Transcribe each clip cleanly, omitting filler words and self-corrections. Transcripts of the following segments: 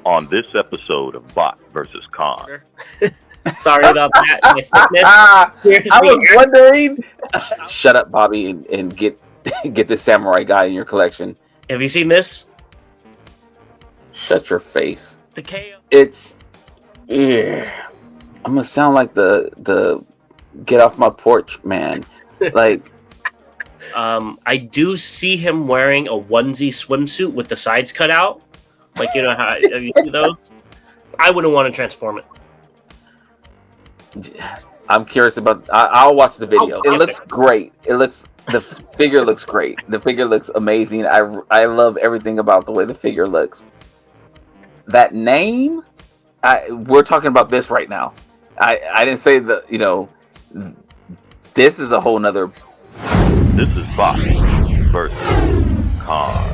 on this episode of Bot versus Con. Sorry about that. My sickness. I was wondering. Shut up, Bobby, and get this samurai guy in your collection. Have you seen this? Shut your face. The KO. It's. Yeah. I'm gonna sound like the get off my porch man. Like. I do see him wearing a onesie swimsuit with the sides cut out. Like, you know how have you seen those? I wouldn't want to transform it. I'm curious about. I'll watch the video. It looks great. The figure looks great. The figure looks amazing. I love everything about the way the figure looks. That name, we're talking about this right now. I didn't say that. You know, this is a whole nother. This is Bot versus Con.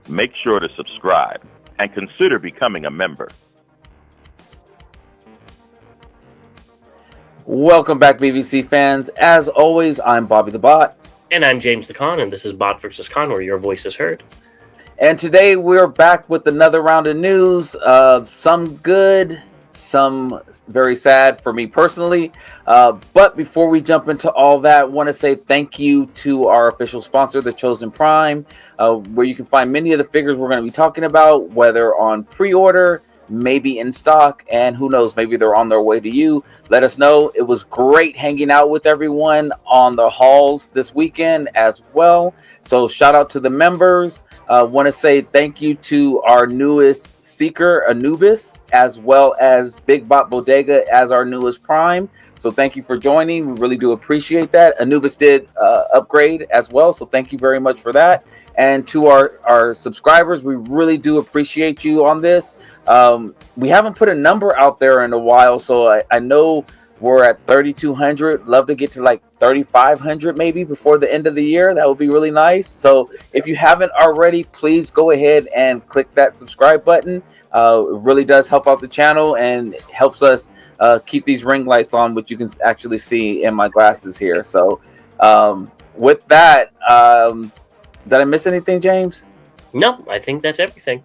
Make sure to subscribe and consider becoming a member. Welcome back, BVC fans. As always, I'm Bobby the Bot. And I'm James the Con, and this is Bot versus Con, where your voice is heard. And today we're back with another round of news. Some good, some very sad for me personally. But before we jump into all that, I want to say thank you to our official sponsor, The Chosen Prime, where you can find many of the figures we're going to be talking about, whether on pre-order, maybe in stock, and who knows, maybe they're on their way to you. Let us know. It was great hanging out with everyone on the halls this weekend as well. So shout out to the members. Want to say thank you to our newest Seeker, Anubis, as well as Big Bot Bodega as our newest Prime. So thank you for joining. We really do appreciate that. Anubis did upgrade as well, so thank you very much for that. And to our subscribers, we really do appreciate you on this. We haven't put a number out there in a while, so I know we're at 3,200. Love to get to like 3,500 maybe before the end of the year. That would be really nice. So if you haven't already, please go ahead and click that subscribe button. It really does help out the channel and helps us keep these ring lights on, which you can actually see in my glasses here. So with that, did I miss anything, James? No, I think that's everything.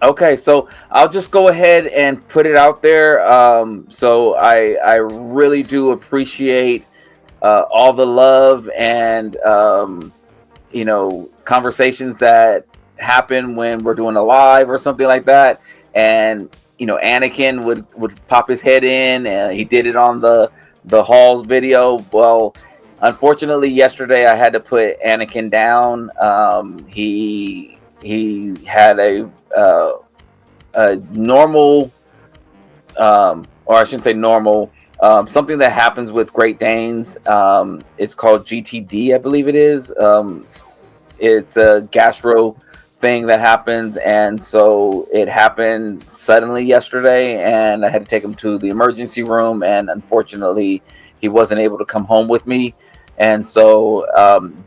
Okay, so I'll just go ahead and put it out there. So I really do appreciate all the love and conversations that happen when we're doing a live or something like that. And Anakin would pop his head in, and he did it on the Halls video. Well, unfortunately, yesterday I had to put Anakin down. He had a normal, or I shouldn't say normal, something that happens with Great Danes. It's called GTD, I believe it is. It's a gastro thing that happens, and so it happened suddenly yesterday, and I had to take him to the emergency room, and unfortunately he wasn't able to come home with me. And so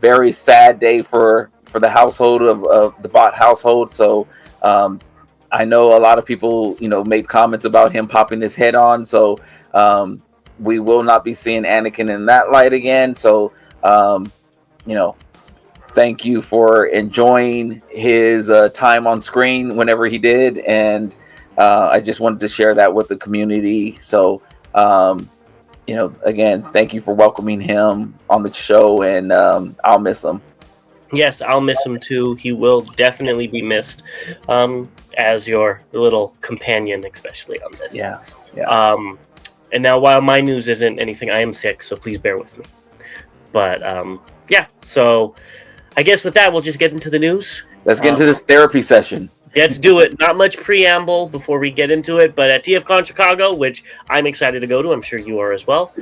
very sad day for the household of the Bot household. So I know a lot of people made comments about him popping his head on, so we will not be seeing Anakin in that light again. So thank you for enjoying his time on screen whenever he did, and I just wanted to share that with the community. So again, thank you for welcoming him on the show, and I'll miss him. Yes, I'll miss him too. He will definitely be missed as your little companion, especially on this. Yeah. And now, while my news isn't anything, I am sick, so please bear with me. But so I guess with that, we'll just get into the news. Let's get into this therapy session. Let's do it. Not much preamble before we get into it, but at TFcon Chicago, which I'm excited to go to, I'm sure you are as well.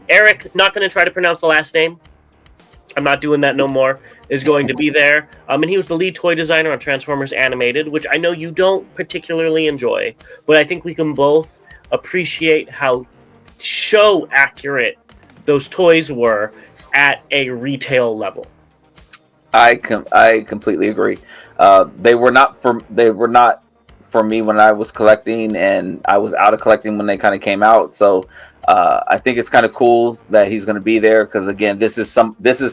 Eric, not going to try to pronounce the last name. I'm not doing that no more. Is going to be there. And he was the lead toy designer on Transformers Animated, which I know you don't particularly enjoy, but I think we can both appreciate how show accurate those toys were at a retail level. I completely agree. They were not for me when I was collecting, and I was out of collecting when they kind of came out. So I think it's kind of cool that he's going to be there, because again, this is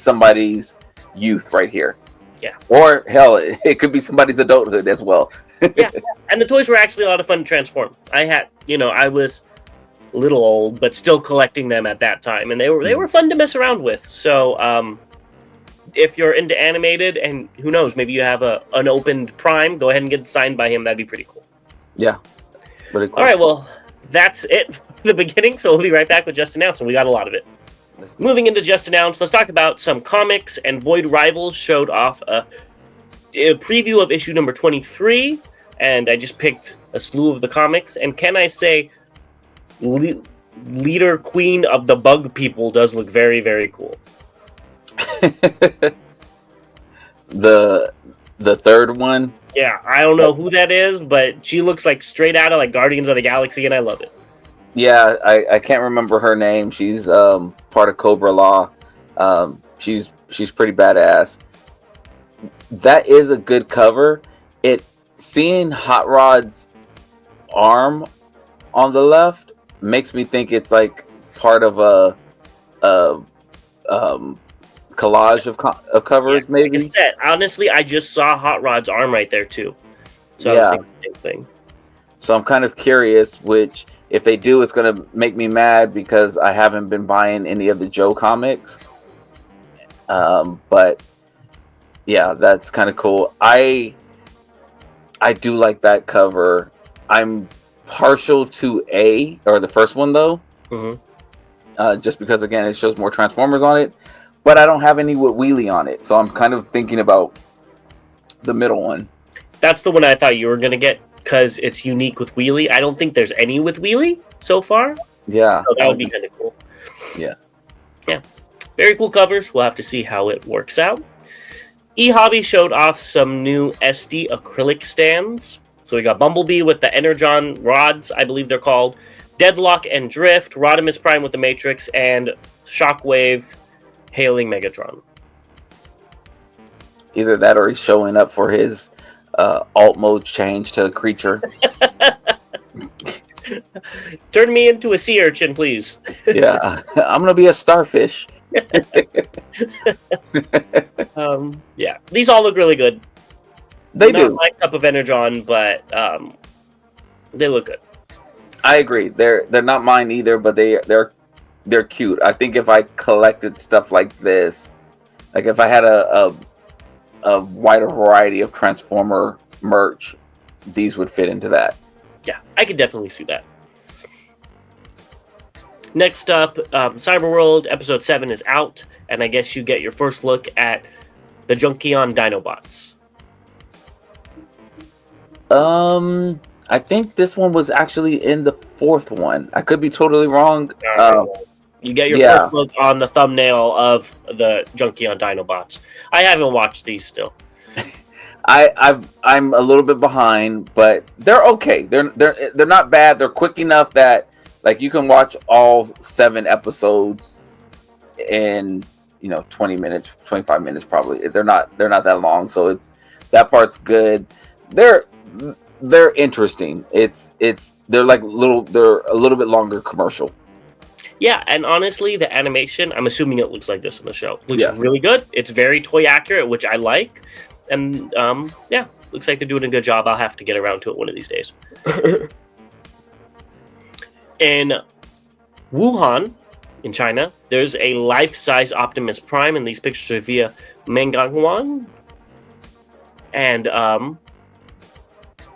somebody's youth right here. Yeah. Or hell, it could be somebody's adulthood as well. Yeah, and the toys were actually a lot of fun to transform. I was a little old, but still collecting them at that time, and they were fun to mess around with. So, if you're into animated, and who knows, maybe you have an unopened Prime, go ahead and get it signed by him. That'd be pretty cool. Yeah, really cool. All right, well, that's it for the beginning. So we'll be right back with Just Announced, and we got a lot of it. Moving into Just Announced, let's talk about some comics. And Void Rivals showed off a preview of issue number 23, and I just picked a slew of the comics. And can I say, Leader Queen of the Bug People does look very, very cool. the third one? Yeah, I don't know who that is, but she looks like straight out of like Guardians of the Galaxy, and I love it. Yeah, I can't remember her name. She's part of Cobra Law. She's pretty badass. That is a good cover. Seeing Hot Rod's arm on the left makes me think it's like part of a collage of covers, maybe. Like a set. Honestly, I just saw Hot Rod's arm right there too. So yeah. I was thinking the same thing. So I'm kind of curious, which if they do, it's going to make me mad because I haven't been buying any of the Joe comics. But yeah, that's kind of cool. I do like that cover. I'm partial to the first one though. Mm-hmm. Just because again, it shows more Transformers on it, but I don't have any with Wheelie on it. So I'm kind of thinking about the middle one. That's the one I thought you were going to get, because it's unique with Wheelie. I don't think there's any with Wheelie so far. Yeah. So that would be kind of cool. Yeah. Yeah. Very cool covers. We'll have to see how it works out. eHobby showed off some new SD acrylic stands. So we got Bumblebee with the Energon rods, I believe they're called. Deadlock and Drift, Rodimus Prime with the Matrix, and Shockwave hailing Megatron. Either that or he's showing up for his alt mode change to a creature. Turn me into a sea urchin, please. Yeah, I'm gonna be a starfish. Yeah, these all look really good. They do. Not my cup of Energon, but they look good. I agree. They're not mine either, but they're cute. I think if I collected stuff like this, like if I had a wider variety of Transformer merch, these would fit into that. Yeah, I could definitely see that. Next up, Cyberworld Episode 7 is out, and I guess you get your first look at the Junkion Dinobots. I think this one was actually in the fourth one. I could be totally wrong. You get your first look on the thumbnail of the Junkion Dinobots. I haven't watched these still. I'm a little bit behind, but they're okay. They're not bad. They're quick enough that like you can watch all 7 episodes in 20 minutes, 25 minutes probably. They're not that long, so that part's good. They're interesting. They're a little bit longer commercial. Yeah, and honestly, the animation, I'm assuming it looks like this in the show. Looks really good. It's very toy accurate, which I like. And yeah, looks like they're doing a good job. I'll have to get around to it one of these days. In Wuhan, in China, there's a life-size Optimus Prime, and these pictures are via Mengangwan. And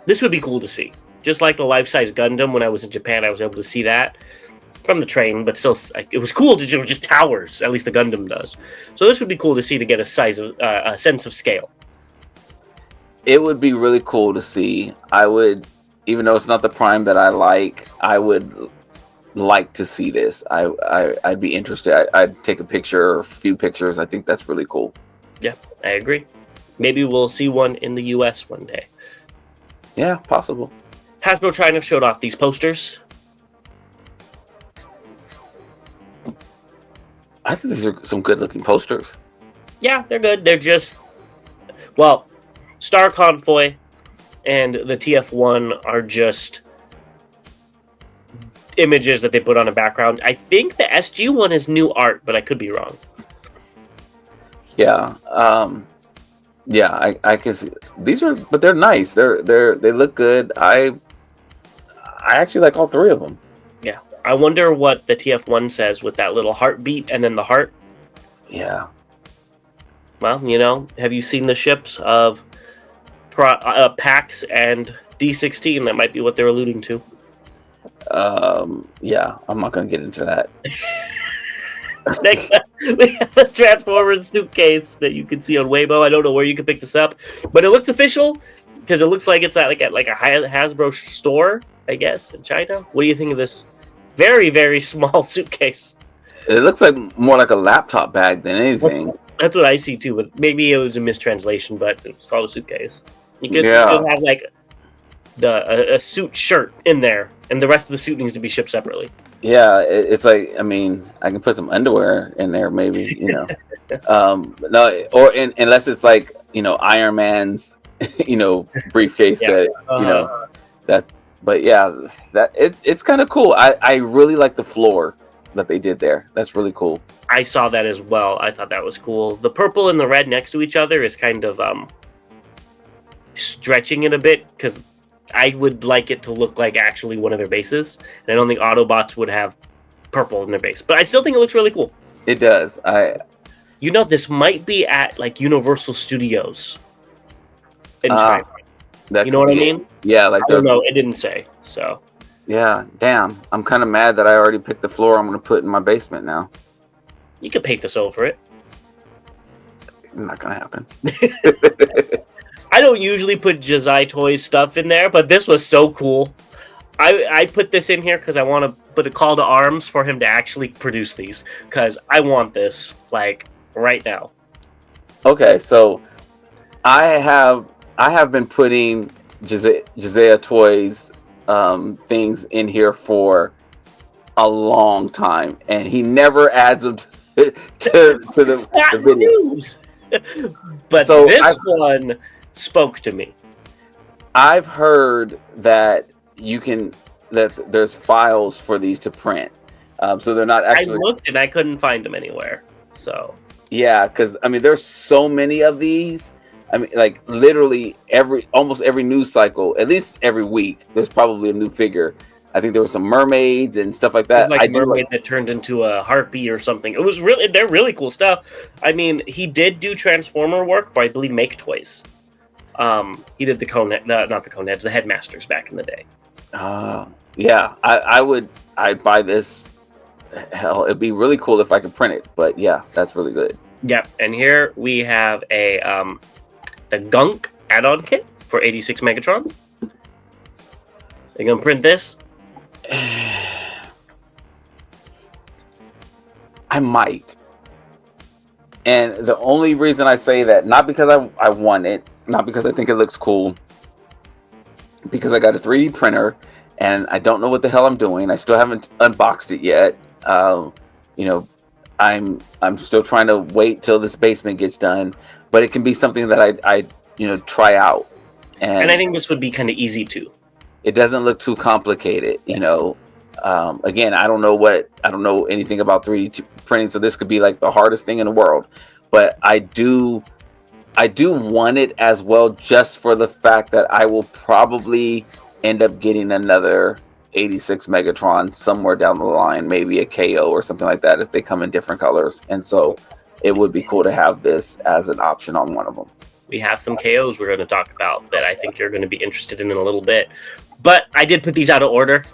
this would be cool to see. Just like the life-size Gundam, when I was in Japan, I was able to see that from the train, but still, it was cool to just towers. At least the Gundam does. So this would be cool to see, to get a sense of scale. It would be really cool to see. I would, even though it's not the Prime that I like, I would like to see this. I'd be interested. I'd take a picture or a few pictures. I think that's really cool. Yeah, I agree. Maybe we'll see one in the US one day. Yeah, possible. Hasbro China showed off these posters. I think these are some good-looking posters. Yeah, they're good. They're just, well, Star Convoy and the TF1 are just images that they put on a background. I think the SG one is new art, but I could be wrong. Yeah. Yeah, I can see these are, but they're nice. They look good. I actually like all three of them. Yeah, I wonder what the TF1 says with that little heartbeat and then the heart. Yeah. Well, you know, have you seen the ships of PAX and D16? That might be what they're alluding to. Yeah, I'm not gonna get into that. We have a Transformer suitcase that you can see on Weibo. I don't know where you can pick this up, but it looks official because it looks like it's at like a Hasbro store, I guess, in China. What do you think of this very, very small suitcase? It looks like more like a laptop bag than anything. That's what I see too, but maybe it was a mistranslation, but it's called a suitcase. You could have like a suit shirt in there, and the rest of the suit needs to be shipped separately. Yeah, it's like, I mean, I can put some underwear in there, maybe, you know. No, or unless it's like, you know, Iron Man's, you know, briefcase that, you know, that. But yeah, that it's kind of cool. I really like the floor that they did there. That's really cool. I saw that as well. I thought that was cool. The purple and the red next to each other is kind of stretching it a bit because I would like it to look like actually one of their bases, and I don't think Autobots would have purple in their base. But I still think it looks really cool. It does. You know, this might be at like Universal Studios in China. You know what I mean? Yeah, like I don't know. It didn't say. So. Yeah, damn. I'm kind of mad that I already picked the floor I'm going to put in my basement now. You could paint this over it. Not going to happen. I don't usually put Jazai Toys stuff in there, but this was so cool. I put this in here because I want to put a call to arms for him to actually produce these, because I want this, like, right now. Okay, so I have been putting Jazai Toys things in here for a long time, and he never adds them to the video. News. But so this one spoke to me. I've heard that there's files for these to print, so they're not actually. I looked and I couldn't find them anywhere. So yeah, because I mean, there's so many of these. I mean, like literally almost every news cycle, at least every week, there's probably a new figure. I think there were some mermaids and stuff like that. It was like a mermaid that turned into a harpy or something. It was they're really cool stuff. I mean, he did do Transformer work for, I believe, Make Toys. He did the not the Coneheads, the Headmasters back in the day. Yeah, I'd buy this. Hell, it'd be really cool if I could print it. But yeah, that's really good. Yep, and here we have a the Gunk add-on kit for 86 Megatron. They're gonna print this. I might. And the only reason I say that, not because I want it, not because I think it looks cool, because I got a 3D printer and I don't know what the hell I'm doing. I still haven't unboxed it yet. You know, I'm still trying to wait till this basement gets done, but it can be something that I you know, try out. And I think this would be kind of easy too. It doesn't look too complicated, you know. Again, I don't know anything about 3D printing, so this could be like the hardest thing in the world. But I do want it as well, just for the fact that I will probably end up getting another 86 Megatron somewhere down the line, maybe a KO or something like that if they come in different colors. And so it would be cool to have this as an option on one of them. We have some KOs we're going to talk about that I think you're going to be interested in a little bit. But I did put these out of order.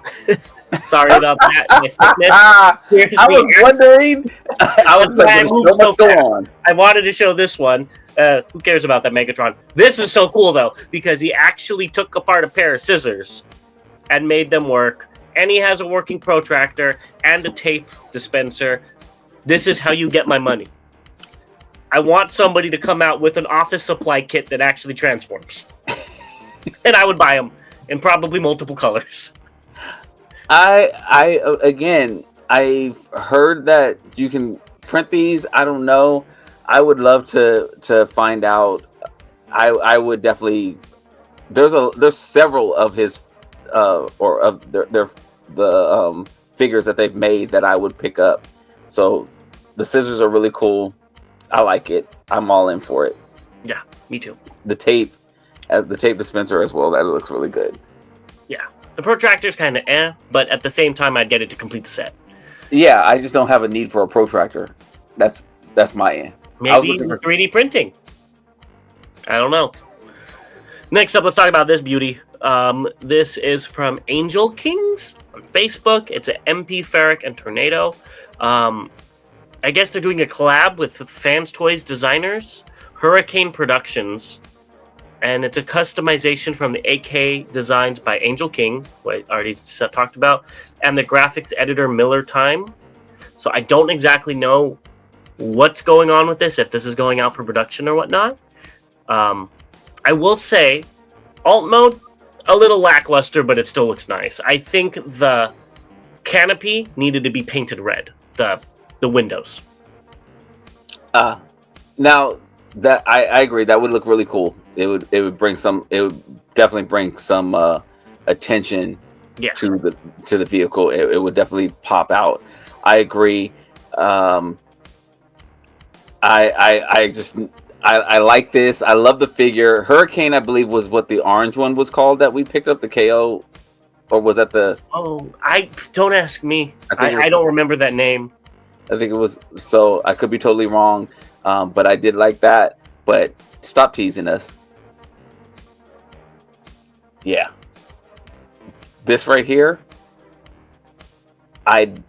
Sorry about that. I was wondering. I was like, so fast. I wanted to show this one. Who cares about that Megatron? This is so cool, though, because he actually took apart a pair of scissors and made them work. And he has a working protractor and a tape dispenser. This is how you get my money. I want somebody to come out with an office supply kit that actually transforms. And I would buy them in probably multiple colors. Again, I've heard that you can print these. I don't know. I would love to find out. I would definitely. There's several of his or of the figures that they've made that I would pick up. So the scissors are really cool. I like it. I'm all in for it. Yeah, Me too. The tape, as the tape dispenser as well, that looks really good. Yeah. The protractor's kind of but at the same time, I'd get it to complete the set. Yeah, I just don't have a need for a protractor. That's my end. Maybe the 3D printing. I don't know. Next up, let's talk about this beauty. This is from Angel Kings on Facebook. It's an MP Ferak and Tornado. I guess they're doing a collab with Fans Toys designers, Hurricane Productions, and it's a customization from the AK designs by Angel King, who I already talked about, and the graphics editor Miller Time. So I don't exactly know what's going on with this, if this is going out for production or whatnot. I will say, alt mode, a little lackluster, but it still looks nice. I think the canopy needed to be painted red. The windows. Now that I agree, that would look really cool. It would definitely bring some attention to the vehicle. It would definitely pop out. I agree. I like this. I love the figure. Hurricane, I believe, was what the orange one was called that we picked up, the KO, or was that the? Oh, don't ask me. I don't remember that name. I think it was. So I could be totally wrong, but I did like that. But stop teasing us. Yeah, this right here, I'd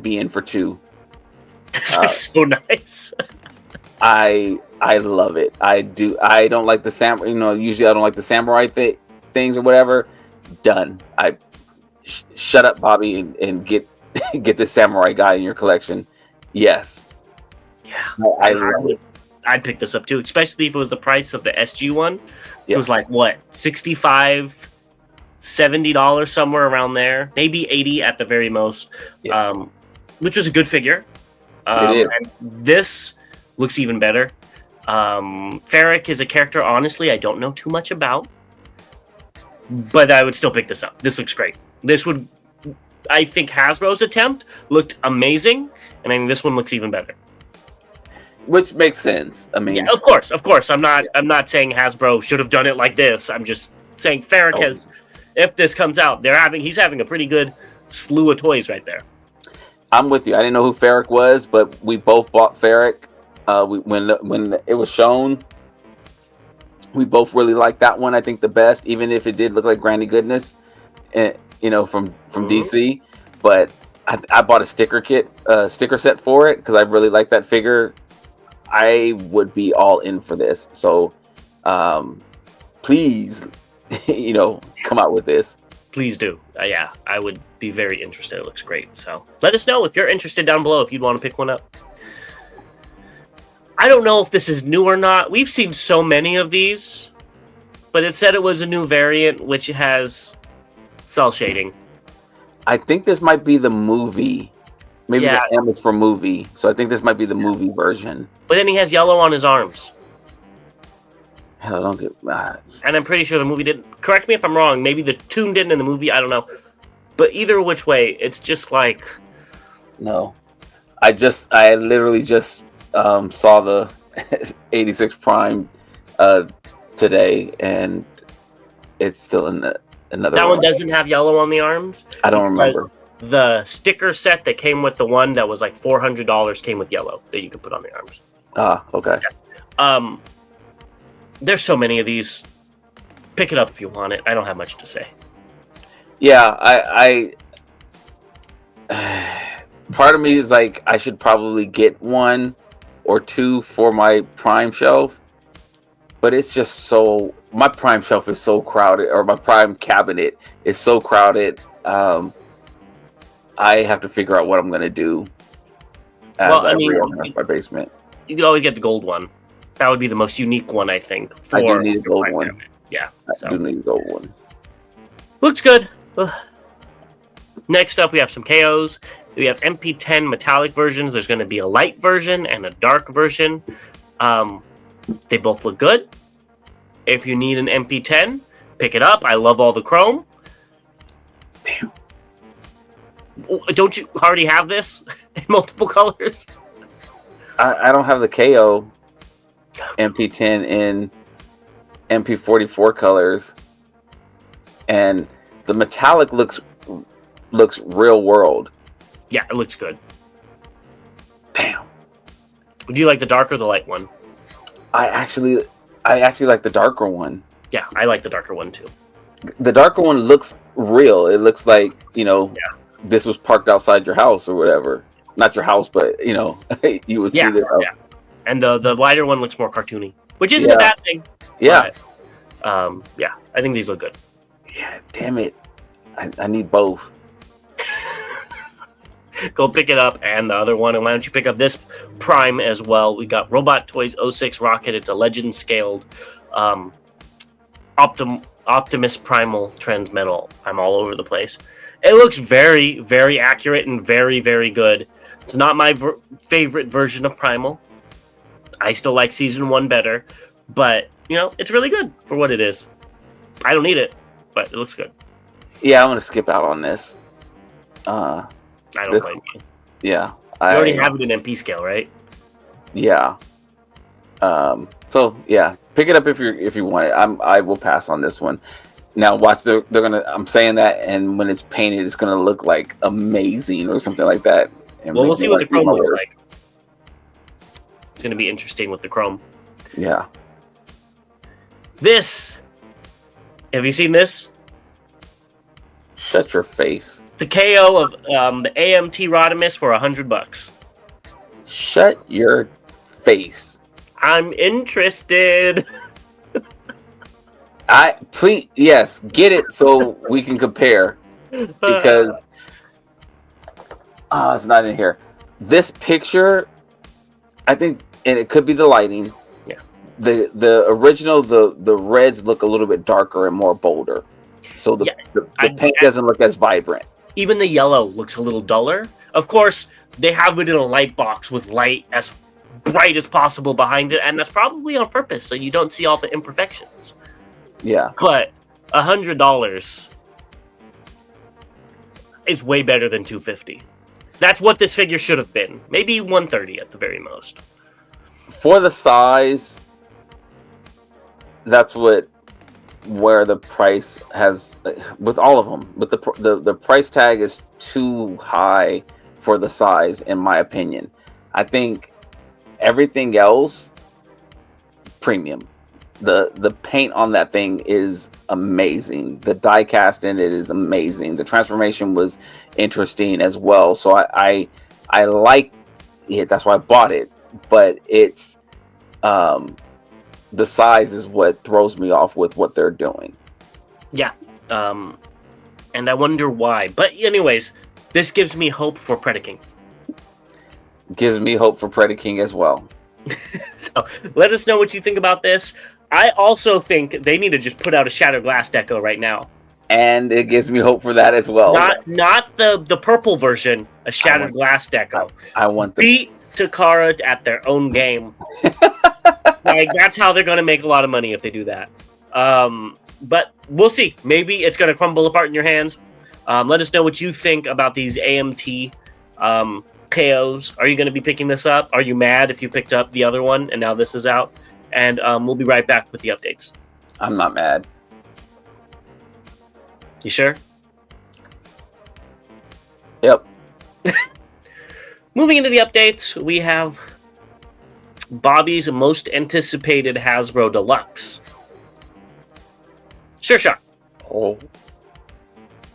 be in for 2. That's so nice. I love it. I do. I don't like the samurai. Usually I don't like the samurai things or whatever. Done. Shut up, Bobby, and get this samurai guy in your collection. Yes. Yeah. I'd pick this up too, especially if it was the price of the SG one. It was like what, $65, $70 somewhere around there, maybe $80 at the very most. Yeah. Which was a good figure. And this looks even better. Ferak is a character, honestly, I don't know too much about, but I would still pick this up. This looks great. I think Hasbro's attempt looked amazing, and I think this one looks even better. Which makes sense. I mean, yeah, of course. I'm not saying Hasbro should have done it like this. I'm just saying Ferak has. If this comes out, he's having a pretty good slew of toys right there. I'm with you. I didn't know who Ferak was, but we both bought Ferak. When it was shown, we both really liked that one. I think the best, even if it did look like Granny Goodness, from DC. But I bought a sticker set for it because I really like that figure. I would be all in for this. So, please, come out with this. Please do. Yeah, I would be very interested. It looks great. So let us know if you're interested down below if you'd want to pick one up. I don't know if this is new or not. We've seen so many of these, but it said it was a new variant which has cell shading. I think this might be the movie. Maybe the M is for movie. So I think this might be the movie version. But then he has yellow on his arms. Hell, don't get mad. And I'm pretty sure the movie didn't. Correct me if I'm wrong. Maybe the tune didn't in the movie. I don't know. But either which way, it's just like. No, I literally just saw the 86 Prime today, and it's still in another. That one doesn't have yellow on the arms. I don't remember. The sticker set that came with the one that was like $400 came with yellow that you could put on the arms. Ah, okay. Yeah. There's so many of these. Pick it up if you want it. I don't have much to say. Yeah, I part of me is like I should probably get 1 or 2 for my Prime shelf, but it's just my Prime shelf is so crowded, or my Prime cabinet is so crowded. I have to figure out what I'm gonna do as I reorganize my basement. You could always get the gold one. That would be the most unique one, I think. I do need a gold one. Cabinet. Yeah, I do need a gold one. Looks good. Next up, we have some KOs. We have MP10 metallic versions. There's going to be a light version and a dark version. They both look good. If you need an MP10, pick it up. I love all the chrome. Damn. Don't you already have this in multiple colors? I don't have the KO MP10 in MP44 colors, and the metallic looks real world. Yeah, it looks good. Damn. Do you like the dark or the light one? I actually like the darker one. Yeah, I like the darker one too. The darker one looks real. It looks like, this was parked outside your house or whatever. Not your house, but you would see this. Yeah. And the lighter one looks more cartoony, which isn't a bad thing. Yeah. But, I think these look good. Yeah, damn it. I need both. Go pick it up, and the other one. And why don't you pick up this Prime as well? We got Robot Toys 06 Rocket. It's a legend scaled Optimus Primal Transmetal. I'm all over the place. It looks very, very accurate and very, very good. It's not my favorite version of Primal. I still like Season 1 better, but, it's really good for what it is. I don't need it, but it looks good. Yeah, I'm going to skip out on this. I don't blame you. Yeah. You already have it in MP scale, right? Yeah. So, yeah, pick it up if you want it. I will pass on this one. Now, watch, they're going to, I'm saying that, and when it's painted, it's going to look like amazing or something like that. And well, we'll see what the chrome looks like. It's going to be interesting with the chrome. Yeah. This. Have you seen this? Shut your face. The KO of the AMT Rodimus for $100. Shut your face. I'm interested. Yes, get it so we can compare. Because it's not in here. This picture, I think, and it could be the lighting. Yeah. The original, the reds look a little bit darker and more bolder. So the paint doesn't look as vibrant. Even the yellow looks a little duller. Of course, they have it in a light box with light as bright as possible behind it, and that's probably on purpose, so you don't see all the imperfections. Yeah. But $100 is way better than $250. That's what this figure should have been. Maybe $130 at the very most. For the size, that's where the price has, with all of them, but the price tag is too high for the size, in my opinion. I think everything else, premium. The paint on that thing is amazing. The die cast in it is amazing. The transformation was interesting as well. So I like it. That's why I bought it. But it's the size is what throws me off with what they're doing. Yeah. And I wonder why. But anyways, this gives me hope for Predaking. Gives me hope for Predaking as well. So let us know what you think about this. I also think they need to just put out a Shattered Glass Deco right now. And it gives me hope for that as well. Not the purple version, a Shattered Glass Deco. I want the beat Takara at their own game. Like, that's how they're going to make a lot of money if they do that. But we'll see. Maybe it's going to crumble apart in your hands. Let us know what you think about these AMT KOs. Are you going to be picking this up? Are you mad if you picked up the other one and now this is out? And we'll be right back with the updates. I'm not mad. You sure? Yep. Moving into the updates, we have Bobby's most anticipated Hasbro Deluxe. Sureshot. Oh.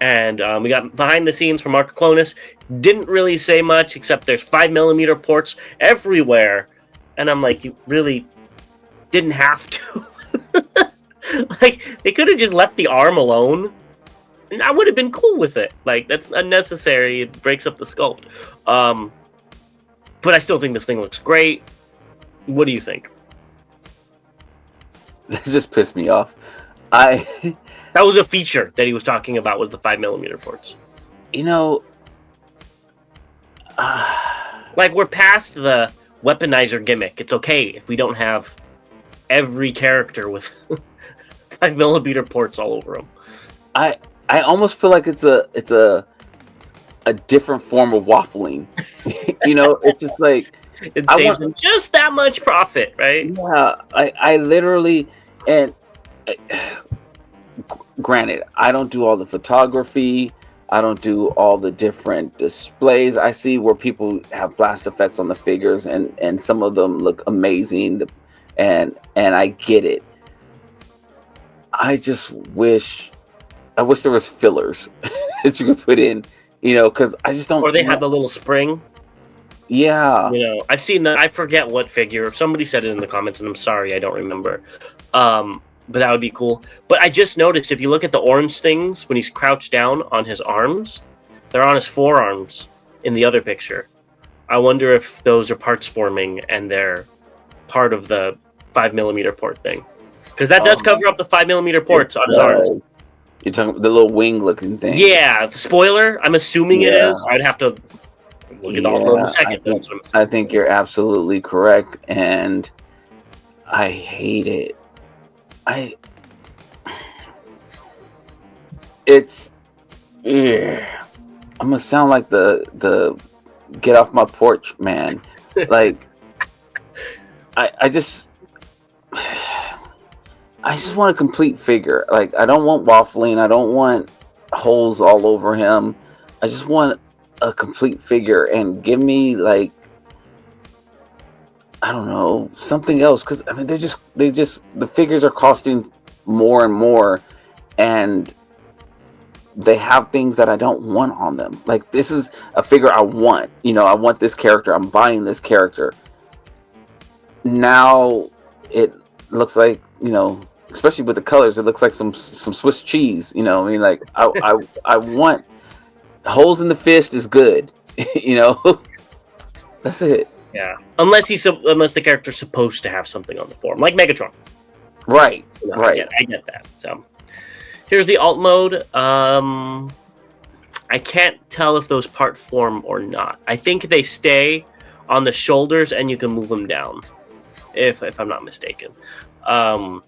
And we got behind the scenes from Mark Clonus. Didn't really say much, except there's 5mm ports everywhere. And I'm like, you really didn't have to. Like, they could have just left the arm alone. And I would have been cool with it. Like, that's unnecessary. It breaks up the sculpt. But I still think this thing looks great. What do you think? This just pissed me off. That was a feature that he was talking about, was the 5mm ports. Like, we're past the weaponizer gimmick. It's okay if we don't have every character with 5mm ports all over them. I almost feel like it's a different form of waffling. It's just like it saves them just that much profit, right? Yeah, I literally, and granted, I don't do all the photography. I don't do all the different displays. I see where people have blast effects on the figures, and some of them look amazing, and I get it. I just wish there was fillers that you could put in, because I just don't. Or they had the little spring. Yeah. I've seen that. I forget what figure. Somebody said it in the comments, and I'm sorry, I don't remember. But that would be cool. But I just noticed, if you look at the orange things, when he's crouched down on his arms, they're on his forearms in the other picture. I wonder if those are parts forming and they're part of the 5mm port thing. Because that does cover up the 5mm ports on his arms. You're talking about the little wing-looking thing. Yeah, spoiler, I'm assuming it is. I'd have to look at the alt in a second. I think you're absolutely correct, and I hate it. I'm gonna sound like the get off my porch man. Like I just want a complete figure. Like, I don't want waffling. I don't want holes all over him. I just want a complete figure, and give me, like, I don't know, something else. Because I mean, the figures are costing more and more, and they have things that I don't want on them. Like, this is a figure I want. I want this character. I'm buying this character. Now it looks like, especially with the colors, it looks like some Swiss cheese. I mean, like, I want holes in the fist is good. That's it. Yeah, unless the character's supposed to have something on the form, like Megatron. Right. Right. I get that. So here's the alt mode. I can't tell if those part form or not. I think they stay on the shoulders and you can move them down, if I'm not mistaken. And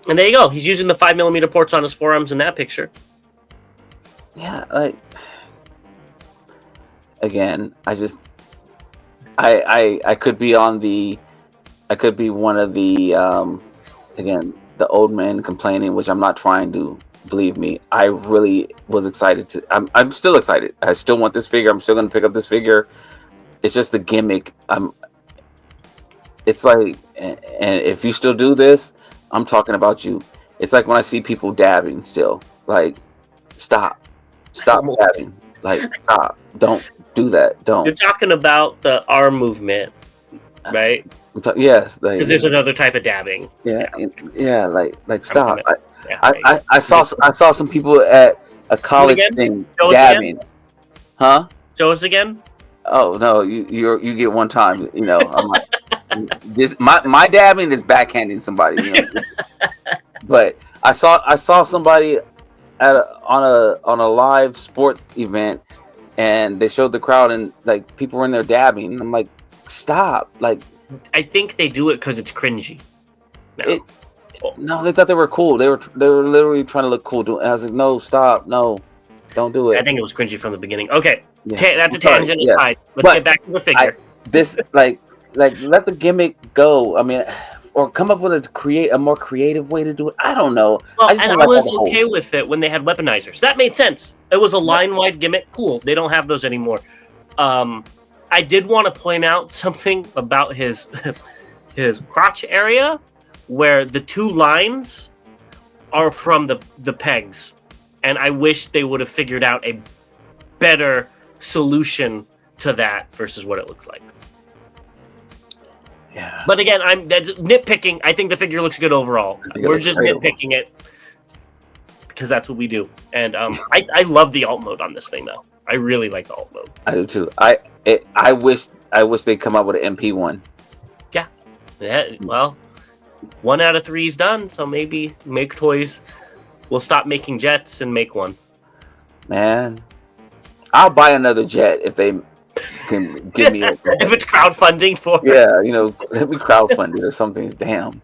there you go. He's using the 5mm ports on his forearms in that picture. Yeah, like, again, I could be one of the again, the old man complaining, which I'm not trying to. Believe me, I really was excited I'm still excited. I still want this figure. I'm still going to pick up this figure. It's just the gimmick. It's like, and if you still do this, I'm talking about you. It's like when I see people dabbing still. Like, stop dabbing. Like, stop. Don't do that. Don't. You're talking about the arm movement, right? Yes. Because there's another type of dabbing. Yeah. Like stop. I saw some people at a college thing dabbing. Huh? Show us again. Oh no, you get one time. I'm like, this. My dabbing is backhanding somebody. But I saw somebody on a live sport event, and they showed the crowd, and like people were in there dabbing. And I'm like, stop. Like, I think they do it because it's cringy. No, they thought they were cool. They were literally trying to look cool. I was like, no, stop, no, don't do it. I think it was cringy from the beginning. Okay, yeah. That's a tangent aside. Let's get back to the figure. This like let the gimmick go. I mean, or come up with a more creative way to do it. I don't know. Well, I was okay with it when they had weaponizers. That made sense. It was a line-wide gimmick. Cool. They don't have those anymore. I did want to point out something about his crotch area, where the two lines are from the pegs, and I wish they would have figured out a better solution to that versus what it looks like. Yeah. But again, that's nitpicking. I think the figure looks good overall. We're just nitpicking it because that's what we do. And I love the alt mode on this thing, though. I really like the alt mode. I do too. I wish they'd come up with an MP one. Yeah. Well, 1 out of 3 is done, so maybe Make Toys will stop making jets and make one. Man, I'll buy another jet if they can give me if it's crowdfunding for it. Yeah, let me crowdfund it or something. Damn.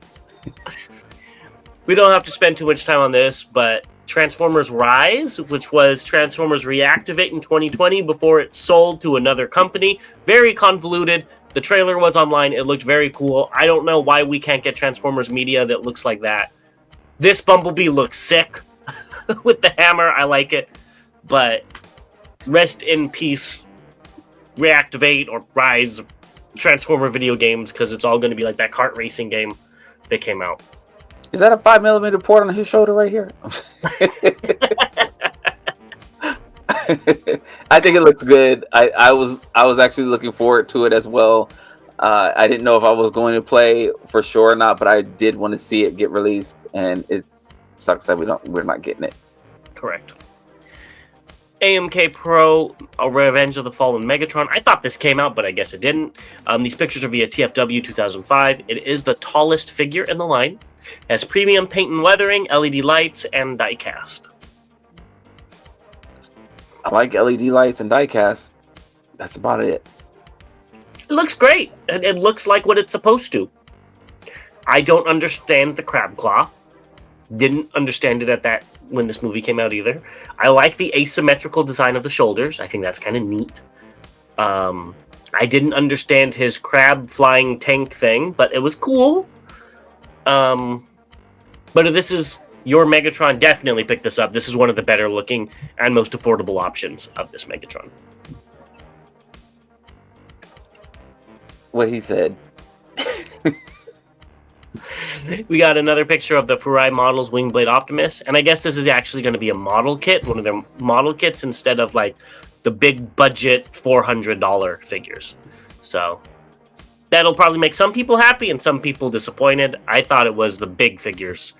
We don't have to spend too much time on this, but Transformers Rise, which was Transformers Reactivate in 2020 before it sold to another company, very convoluted. The trailer was online. It looked very cool. I don't know why we can't get Transformers media that looks like that. This Bumblebee looks sick with the hammer. I like it, but rest in peace, reactivate or rise Transformer video games, because it's all going to be like that kart racing game that came out. Is that a 5mm port on his shoulder right here? I think it looks good. I was actually looking forward to it as well. I didn't know if I was going to play for sure or not, but I did want to see it get released, and it sucks that we're not getting it. Correct. AMK Pro, A Revenge of the Fallen Megatron. I thought this came out, but I guess it didn't. These pictures are via TFW 2005. It is the tallest figure in the line. It has premium paint and weathering, LED lights, and diecast. I like LED lights and diecast. That's about it. It looks great. It looks like what it's supposed to. I don't understand the crab claw. Didn't understand it when this movie came out either. I like the asymmetrical design of the shoulders. I think that's kind of neat. I didn't understand his crab flying tank thing, but it was cool. But if this is your Megatron, definitely pick this up. This is one of the better looking and most affordable options of this Megatron. What he said. We got another picture of the Furai Models Wingblade Optimus, and I guess this is actually going to be a model kit, one of their model kits, instead of like the big budget $400 figures. So that'll probably make some people happy and some people disappointed. I thought it was the big figures.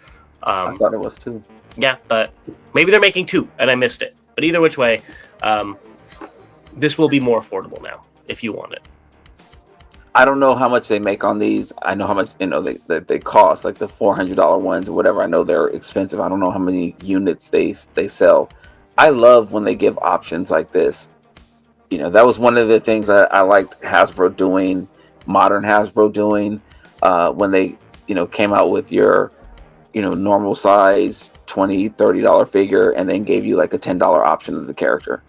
I thought it was too. Yeah, but maybe they're making two and I missed it. But either which way, this will be more affordable now if you want it. I don't know how much they make on these. I know how much they cost, like the $400 ones or whatever. I know they're expensive. I don't know how many units they sell. I love when they give options like this. That was one of the things that I liked Hasbro doing, modern Hasbro doing, when they came out with your normal size $20, $30 figure, and then gave you like a $10 option of the character,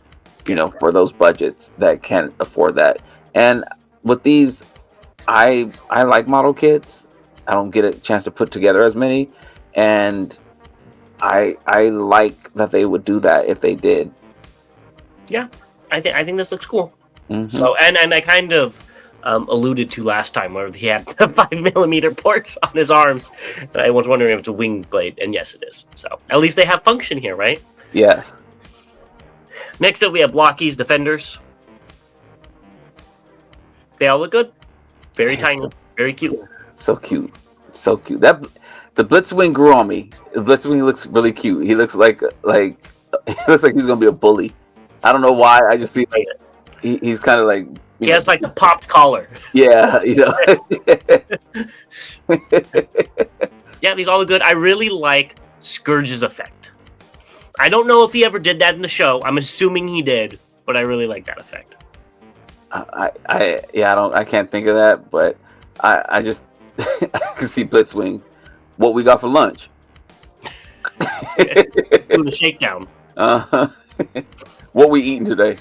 for those budgets that can't afford that. And with these, I like model kits. I don't get a chance to put together as many, and I like that they would do that if they did. Yeah, I think this looks cool. Mm-hmm. So and I kind of alluded to last time where he had the 5mm ports on his arms. I was wondering if it's a wing blade, and yes, it is. So at least they have function here, right? Yes. Next up, we have Blocky's Defenders. They all look good. Very tiny, very cute. So cute. That the Blitzwing grew on me. The Blitzwing looks really cute. He looks like he looks like he's gonna be a bully. I don't know why. I just see he's kind of like he has like the popped collar. Yeah, Yeah, these all look good. I really like Scourge's effect. I don't know if he ever did that in the show. I'm assuming he did, but I really like that effect. I can't think of that, but I just I can see Blitzwing. What we got for lunch? Do the shakedown. What we eating today?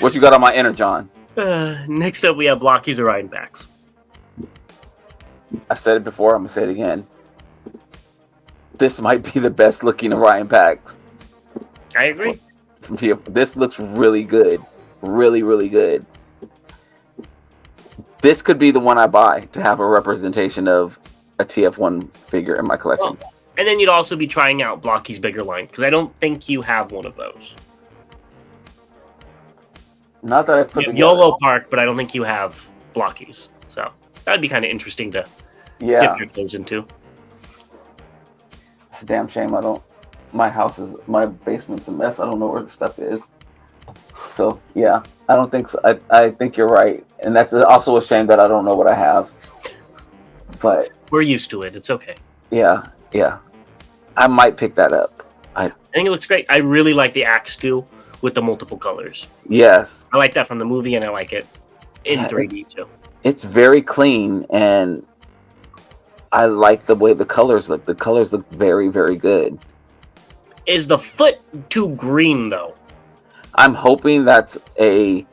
What you got on my Energon? Next up, we have Blocky's Orion Packs. I've said it before. I'm gonna say it again. This might be the best looking Orion Packs. I agree. This looks really good. Really, really good. This could be the one I buy to have a representation of a TF1 figure in my collection. Well, and then you'd also be trying out Blocky's bigger line, because I don't think you have one of those. Not that I've put together. YOLO Park, but I don't think you have Blockies. So that'd be kind of interesting to dip your toes into. It's a damn shame my basement's a mess. I don't know where the stuff is. So yeah, I don't think so. I think you're right, and that's also a shame that I don't know what I have. But we're used to it. It's okay. Yeah, I might pick that up. I think it looks great. I really like the axe too, with the multiple colors. Yes, I like that from the movie, and I like it in 3D too. It's very clean, and I like the way the colors look. The colors look very, very good. Is the foot too green though? I'm hoping that's a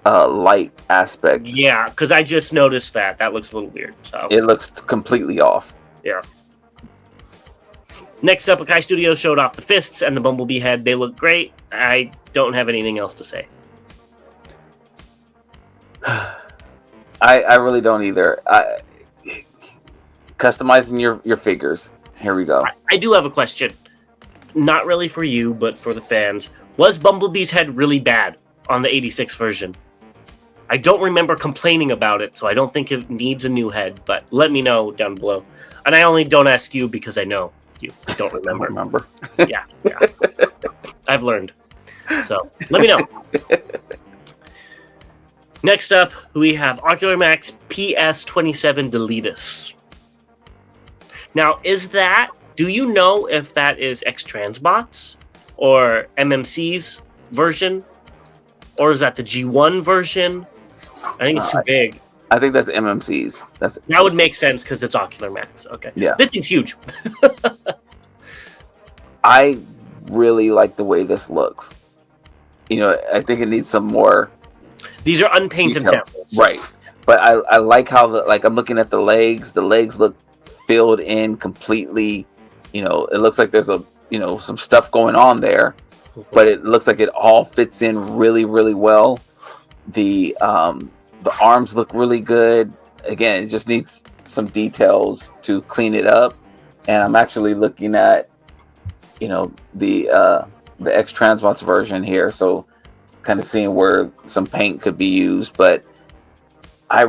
light aspect. Yeah, because I just noticed that. That looks a little weird. So it looks completely off. Yeah. Next up, Akai Studios showed off the fists and the Bumblebee head. They look great. I don't have anything else to say. I really don't either. Customizing your figures. Here we go. I do have a question. Not really for you, but for the fans. Was Bumblebee's head really bad on the 86 version? I don't remember complaining about it, so I don't think it needs a new head, but let me know down below. And I only don't ask you because I know you don't remember. Yeah. I've learned. So, let me know. Next up, we have Ocular Max PS27 Deletus. Now, do you know if that is X-Transbots or MMC's version? Or is that the G1 version? I think it's too big. I think that's MMC's. That would make sense because it's Ocular Max. Okay. Yeah. This thing's huge. I really like the way this looks. I think it needs some more. These are unpainted samples. Right. But I like how I'm looking at the legs. The legs look filled in completely. It looks like there's some stuff going on there, but it looks like it all fits in really, really well. The arms look really good. Again, it just needs some details to clean it up. And I'm actually looking at, the X-Transbots version here, so kind of seeing where some paint could be used. But I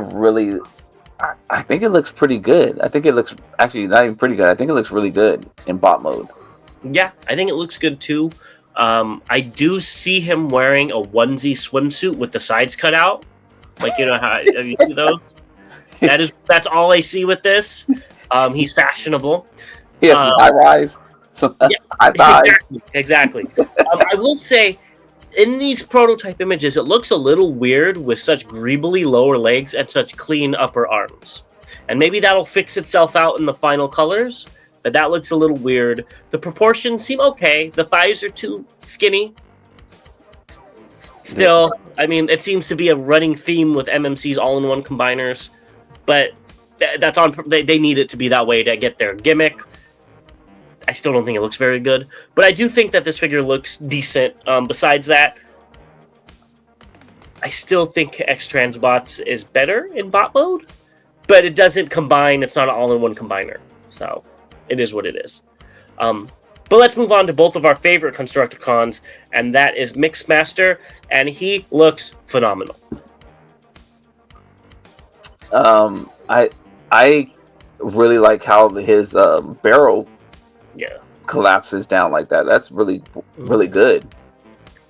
think it looks pretty good. I think it looks actually not even pretty good. I think it looks really good in bot mode. Yeah, I think it looks good too. I do see him wearing a onesie swimsuit with the sides cut out. Like, have you seen those? That's all I see with this. He's fashionable. He has some high rise. Exactly. I will say, in these prototype images, it looks a little weird with such greebly lower legs and such clean upper arms. And maybe that'll fix itself out in the final colors, but that looks a little weird. The proportions seem okay. The thighs are too skinny. Still, I mean, it seems to be a running theme with MMC's all-in-one combiners, but that's on. They need it to be that way to get their gimmick. I still don't think it looks very good, but I do think that this figure looks decent. Besides that, I still think X-Transbots is better in bot mode, but it doesn't combine. It's not an all-in-one combiner, so it is what it is. But let's move on to both of our favorite Constructicons, and that is Mixmaster, and he looks phenomenal. I really like how his barrel collapses down like that. That's really good.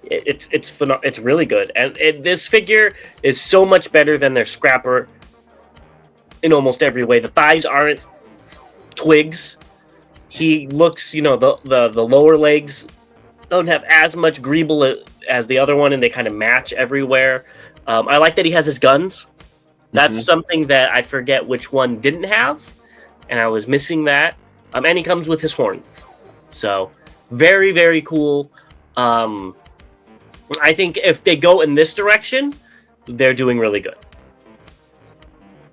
It's really good, and this figure is so much better than their scrapper in almost every way. The thighs aren't twigs. He looks, the lower legs don't have as much greeble as the other one, and they kind of match everywhere. I like that he has his guns. That's something that I forget which one didn't have, and I was missing that. And he comes with his horn. So, very, very cool. I think if they go in this direction, they're doing really good.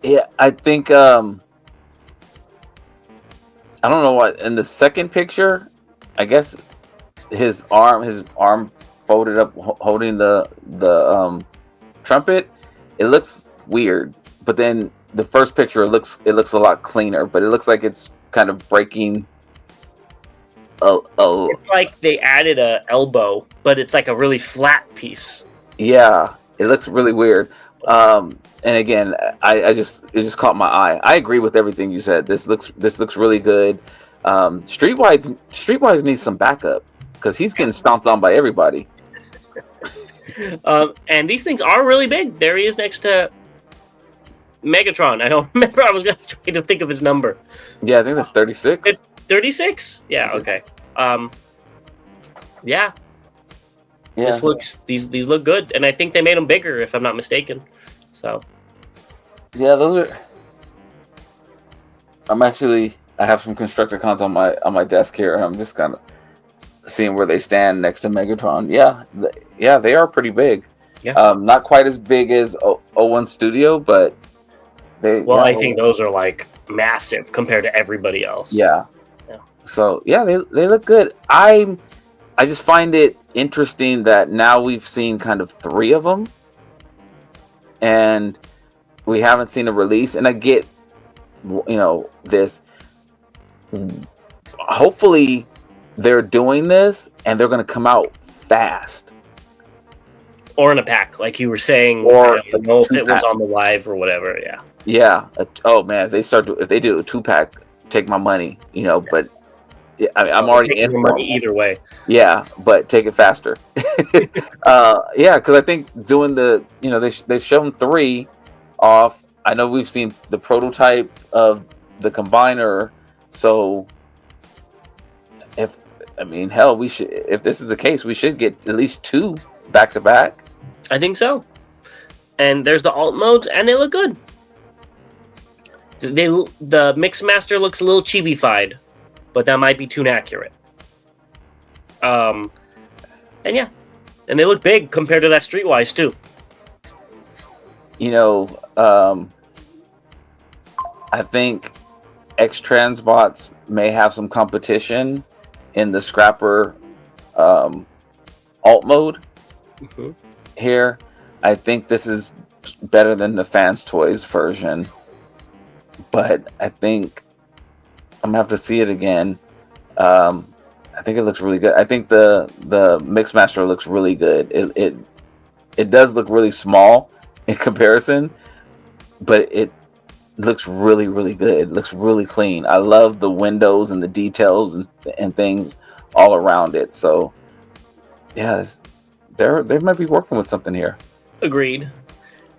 Yeah, I think... I don't know what in the second picture, I guess his arm folded up holding the trumpet. It looks weird, but then the first picture it looks a lot cleaner, but it looks like it's kind of breaking. It's like they added a elbow, but it's like a really flat piece. Yeah, it looks really weird. And again, it just caught my eye. I agree with everything you said. This looks really good. Streetwise needs some backup because he's getting stomped on by everybody. And these things are really big. There he is next to Megatron. I don't remember. I was trying to think of his number. Yeah, I think that's 36. 36? Yeah. Okay. Yeah. These look good, and I think they made them bigger, if I'm not mistaken. So. Yeah, those are. I have some Constructicons on my desk here, and I'm just kind of seeing where they stand next to Megatron. Yeah, they are pretty big. Yeah. Not quite as big as O1 Studio, but they. Well, I think those are like massive compared to everybody else. Yeah. Yeah. So yeah, they look good. I just find it interesting that now we've seen kind of 3 of them, and we haven't seen a release. And I get, this. Hopefully, they're doing this and they're going to come out fast. Or in a pack, like you were saying. Or I don't know if it was on the live or whatever. Yeah. Yeah. Oh man, if they do a 2-pack, take my money. But I'm already in money either way. Yeah, but take it faster. Yeah, because I think doing they've shown 3 off. I know we've seen the prototype of the combiner, so we should. If this is the case, we should get at least 2 back to back. I think so. And there's the alt modes, and they look good. The Mixmaster looks a little chibi-fied, but that might be too inaccurate. And yeah, and they look big compared to that Streetwise too. I think X-Transbots may have some competition in the Scrapper alt mode. Mm-hmm. Here. I think this is better than the Fans Toys version, but I think I'm gonna have to see it again. I think it looks really good. I think the Mixmaster looks really good. It does look really small in comparison, but it looks really, really good. It looks really clean. I love the windows and the details and things all around it. So yeah, they might be working with something here. Agreed.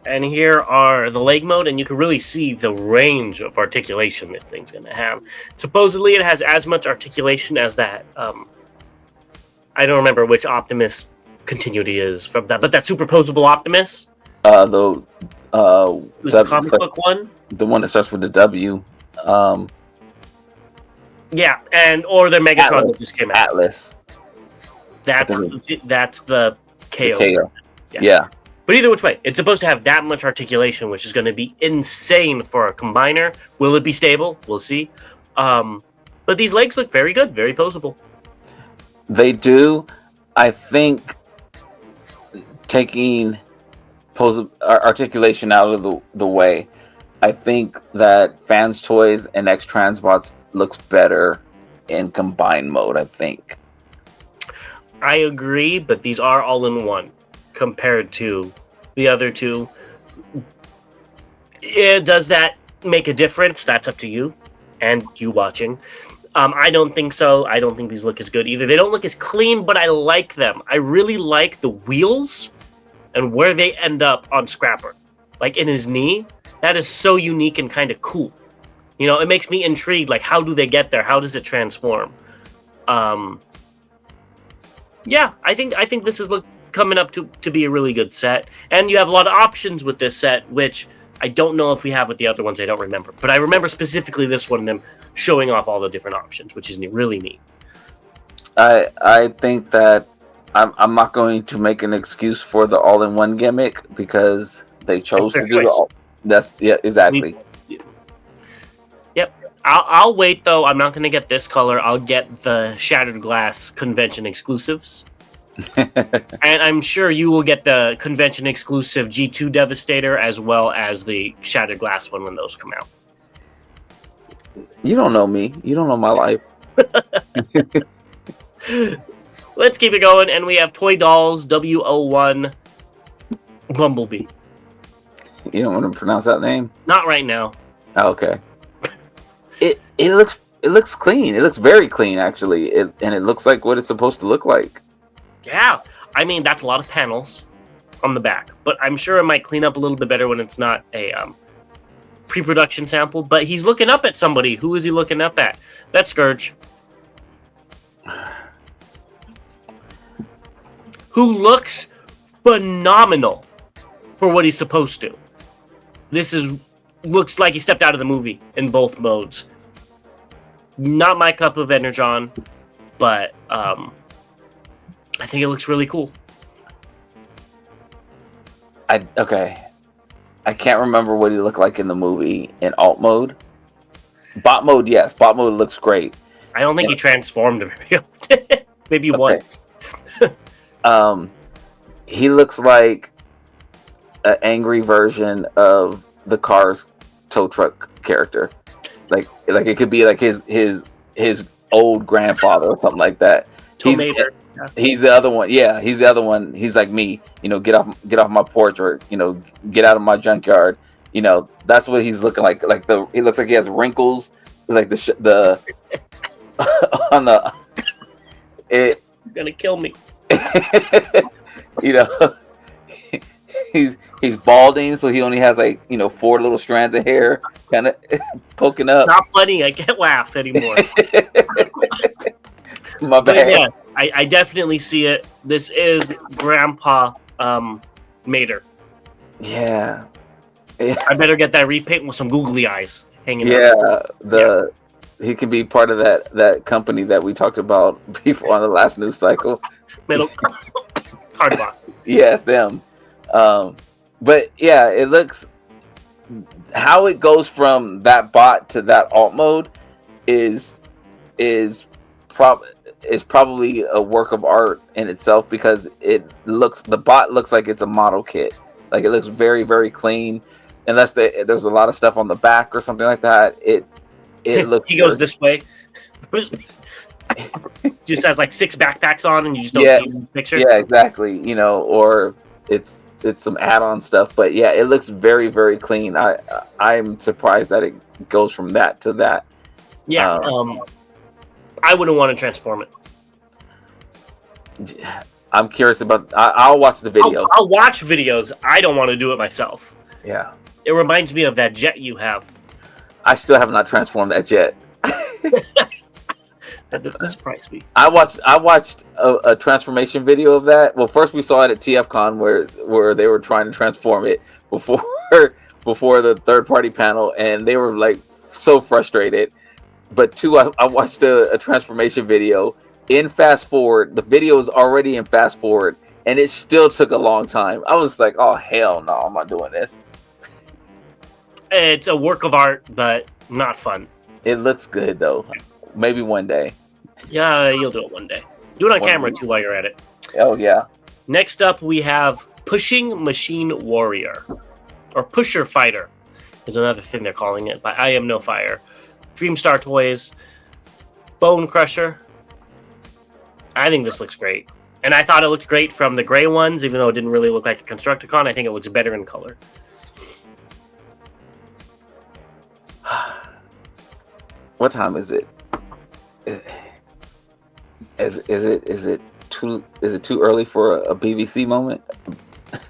And here are the leg mode, and you can really see the range of articulation this thing's going to have. Supposedly, it has as much articulation as that. I don't remember which Optimus continuity is from that, but that superposable Optimus. The comic book one. The one that starts with the W. Yeah, or the Megatron that just came out. Atlas. That's the KO. Yeah. But either which way, it's supposed to have that much articulation, which is going to be insane for a combiner. Will it be stable? We'll see. But these legs look very good, very poseable. They do. I think taking articulation out of the way, I think that Fans Toys and X-Transbots looks better in combined mode, I think. I agree, but these are all in one compared to the other two. Does that make a difference? That's up to you and you watching. I don't think so. I don't think these look as good either. They don't look as clean, but I like them. I really like the wheels and where they end up on Scrapper. Like in his knee. That is so unique and kind of cool. It makes me intrigued. Like, how do they get there? How does it transform? Yeah, I think this is coming up to be a really good set. And you have a lot of options with this set, which I don't know if we have with the other ones. I don't remember. But I remember specifically this one, them showing off all the different options, which is really neat. I think that I'm not going to make an excuse for the all-in-one gimmick because they chose to do it. Yeah, exactly. Yep. I'll wait, though. I'm not going to get this color. I'll get the Shattered Glass convention exclusives. And I'm sure you will get the convention exclusive G2 Devastator as well as the Shattered Glass one when those come out. You don't know me. You don't know my life. Let's keep it going. And we have Toy Dolls W01 Bumblebee. You don't want to pronounce that name? Not right now. Oh, okay. It looks clean. It looks very clean, actually. And it looks like what it's supposed to look like. Yeah. I mean, that's a lot of panels on the back. But I'm sure it might clean up a little bit better when it's not a pre-production sample. But he's looking up at somebody. Who is he looking up at? That's Scourge. Who looks phenomenal for what he's supposed to. This looks like he stepped out of the movie in both modes. Not my cup of energon, but I think it looks really cool. I can't remember what he looked like in the movie in alt mode. Bot mode, yes. Bot mode looks great. I don't think he transformed very often. Maybe once. He looks like an angry version of the Cars tow truck character. Like it could be like his old grandfather or something like that. He's the other one. Yeah, he's the other one. He's like me. Get off my porch, or get out of my junkyard. That's what he's looking like. He looks like he has wrinkles, like the on the. You're gonna kill me. He's balding, so he only has 4 little strands of hair kind of poking up. Not funny. I can't laugh anymore. My bad. But yes, I definitely see it. This is Grandpa Mater. Yeah. I better get that repaint with some googly eyes hanging out. He could be part of that company that we talked about before on the last news cycle. Middle card box. Yes, them. But yeah, it looks how it goes from that bot to that alt mode is probably a work of art in itself, because the bot looks like it's a model kit. Like, it looks very, very clean, unless there's a lot of stuff on the back or something like that. It looks. He goes this way. Just has like 6 backpacks on, and you just don't see him in this picture. Yeah, exactly. Or it's some add-on stuff, but yeah, it looks very, very clean. I'm surprised that it goes from that to that. Yeah, I wouldn't want to transform it. I'm curious about. I'll watch the video. I'll watch videos. I don't want to do it myself. Yeah, it reminds me of that jet you have. I still have not transformed that jet. That doesn't surprise me. I watched a transformation video of that. Well, first we saw it at TFcon where they were trying to transform it before the third-party panel, and they were like so frustrated. But 2, I watched a transformation video in fast forward. The video is already in fast forward, and it still took a long time. I was like, oh hell no, I'm not doing this. It's a work of art, but not fun. It looks good though. Maybe one day. Yeah, you'll do it one day. Do it on camera too while you're at it. Oh yeah. Next up, we have Pushing Machine Warrior, or Pusher Fighter is another thing they're calling it, but I am no fire. Dreamstar Toys, Bonecrusher. I think this looks great. And I thought it looked great from the gray ones, even though it didn't really look like a Constructicon. I think it looks better in color. What time is it? Is it too early for a BVC moment?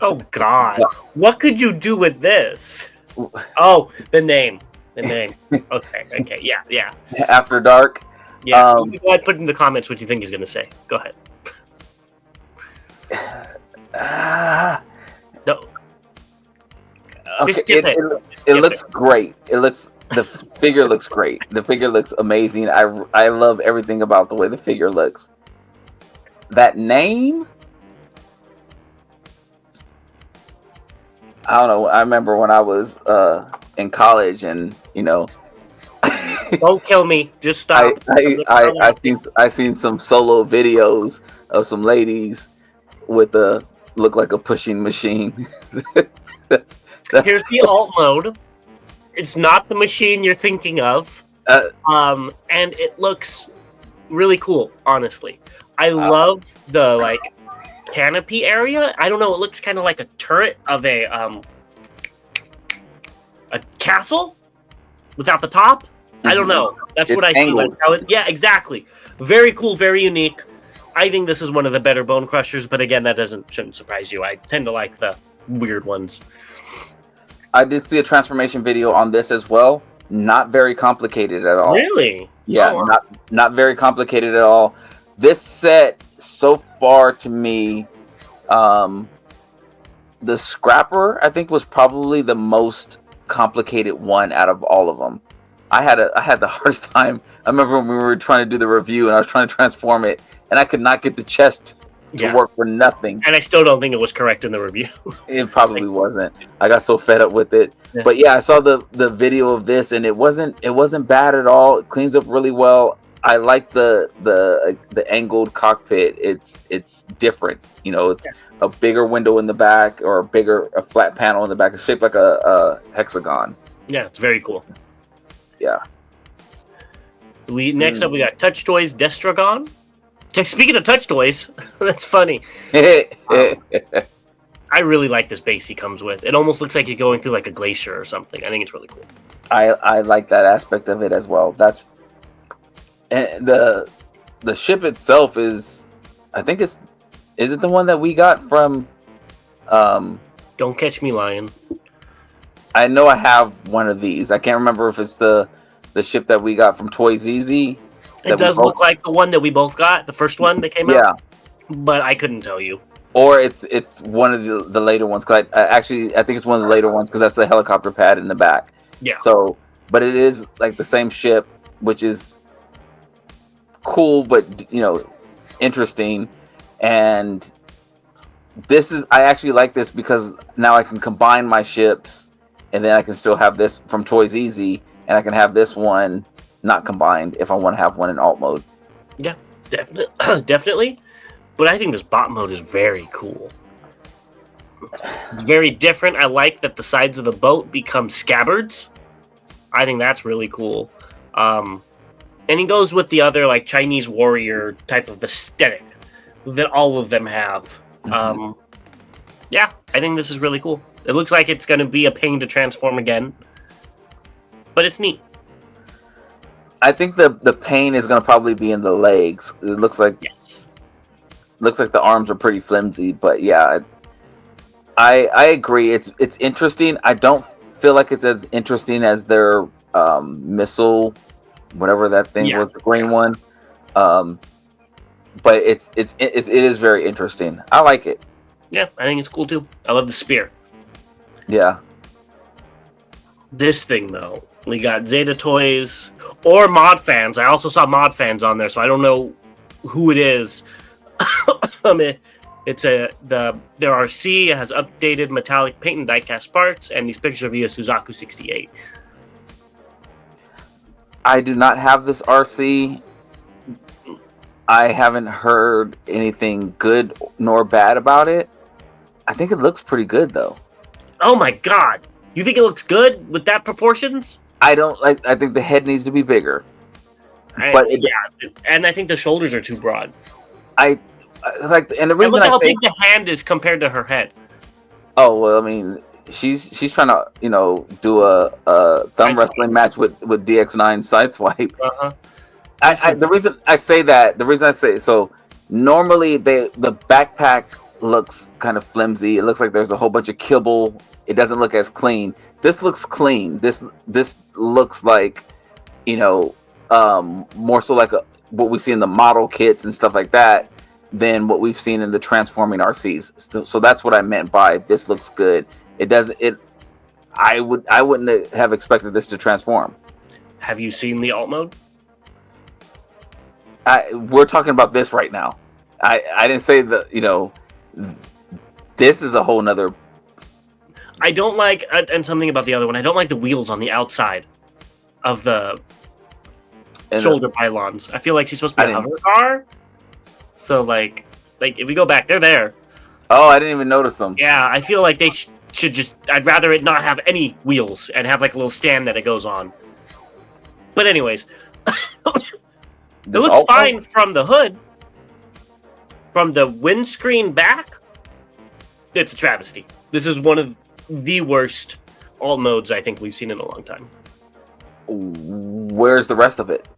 Oh God! What could you do with this? Oh, the name. Okay. Yeah. After dark. Yeah. Go ahead, put in the comments what you think he's going to say. Go ahead. No. Okay. It looks great. The figure looks great. The figure looks amazing. I love everything about the way the figure looks. That name, I don't know. I remember when I was in college, and don't kill me. Just stop. I seen some solo videos of some ladies with look like a pushing machine. that's Here's the alt mode. It's not the machine you're thinking of. And it looks really cool, honestly. I love the canopy area. I don't know, it looks kind of like a turret of a castle without the top. Mm-hmm. I don't know. That's what I see. Yeah, exactly. Very cool, very unique. I think this is one of the better Bonecrushers, but again, that shouldn't surprise you. I tend to like the weird ones. I did see a transformation video on this as well. Not very complicated at all. Really? Yeah, not very complicated at all. This set, so far to me, the Scrapper, I think, was probably the most complicated one out of all of them. I had the hardest time. I remember when we were trying to do the review and I was trying to transform it, and I could not get the chest to work for nothing. And I still don't think it was correct in the review. It probably wasn't. I got so fed up with it. Yeah. But yeah, I saw the video of this, and it wasn't bad at all. It cleans up really well. I like the angled cockpit. It's different. You know, it's a bigger window in the back, or a flat panel in the back. It's shaped like a hexagon. Yeah, it's very cool. Yeah. Next up we got Touch Toys Destragon. Speaking of touch toys, that's funny. I really like this base he comes with. It almost looks like you're going through like a glacier or something. I think it's really cool. I like that aspect of it as well. The ship itself is, I think is it the one that we got from Don't Catch Me Lying. I know I have one of these. I can't remember if it's the ship that we got from Toys Easy. It does look like the one that we both got, the first one that came out. Yeah. But I couldn't tell you. Or it's one of the later ones, because I think it's one of the later ones, because that's the helicopter pad in the back. Yeah. So, but it is like the same ship, which is cool, but interesting. And I actually like this because now I can combine my ships, and then I can still have this from Toys Easy, and I can have this one not combined if I want to have one in alt mode. Yeah, definitely. But I think this bot mode is very cool. It's very different. I like that the sides of the boat become scabbards. I think that's really cool. And it goes with the other like Chinese warrior type of aesthetic that all of them have. Yeah, I think this is really cool. It looks like it's going to be a pain to transform again, but it's neat. I think the pain is going to probably be in the legs. It looks like the arms are pretty flimsy, but yeah, I agree. It's interesting. I don't feel like it's as interesting as their missile, whatever that thing was, the green one. But it is very interesting. I like it. Yeah, I think it's cool too. I love the spear. Yeah. This thing though, we got Zeta Toys or Mod Fans. I also saw Mod Fans on there, so I don't know who it is. It's their RC. It has updated metallic paint and diecast parts, and these pictures of you Suzaku 68. I do not have this RC. I haven't heard anything good nor bad about it. I think it looks pretty good though. Oh my god! You think it looks good with that proportions? I think the head needs to be bigger. And I think the shoulders are too broad. And the reason look how big the hand is compared to her head. Oh well, I mean, she's trying to do a thumb wrestling match with DX9 Sideswipe. The reason I say so normally the backpack looks kind of flimsy. It looks like there's a whole bunch of kibble. It doesn't look as clean. This looks clean. This looks like more so like what we see in the model kits and stuff like that than what we've seen in the transforming RCs. So that's what I meant by this looks good. I wouldn't have expected this to transform. Have you seen the alt mode? We're talking about this right now. I didn't say this is a whole nother. I don't like, and something about the other one, I don't like the wheels on the outside of the shoulder pylons. I feel like she's supposed to be a hover car. So like if we go back, they're there. Oh, I didn't even notice them. Yeah, I feel like they should just, I'd rather it not have any wheels and have like a little stand that it goes on. But anyways, it looks fine from the hood. From the windscreen back, it's a travesty. This is one of the worst alt modes I think we've seen in a long time. Where's the rest of it?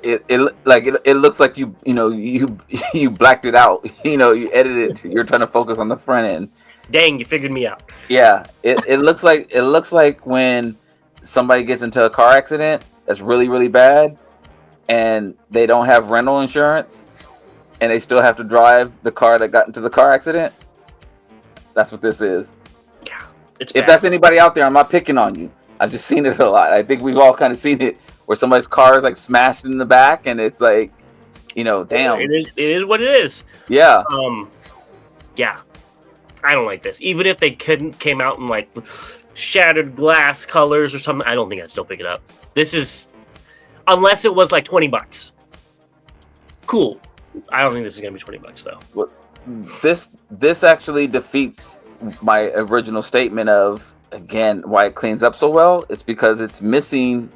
It looks like you blacked it out. You edited it. You're trying to focus on the front end. Dang, you figured me out. Yeah, it looks like when somebody gets into a car accident that's really, really bad, and they don't have rental insurance, and they still have to drive the car that got into the car accident. That's what this is. Yeah, it's if bad. that's anybody out there, I'm not picking on you. I've just seen it a lot. I think we've all kind of seen it where somebody's car is like smashed in the back, and it's like, Damn. It is what it is. Yeah. Yeah. I don't like this. Even if they came out in like shattered glass colors or something, I don't think I'd still pick it up. This is, unless it was like $20. Cool. I don't think this is gonna be $20 though. Well, this actually defeats my original statement of, again, why it cleans up so well. It's because it's missing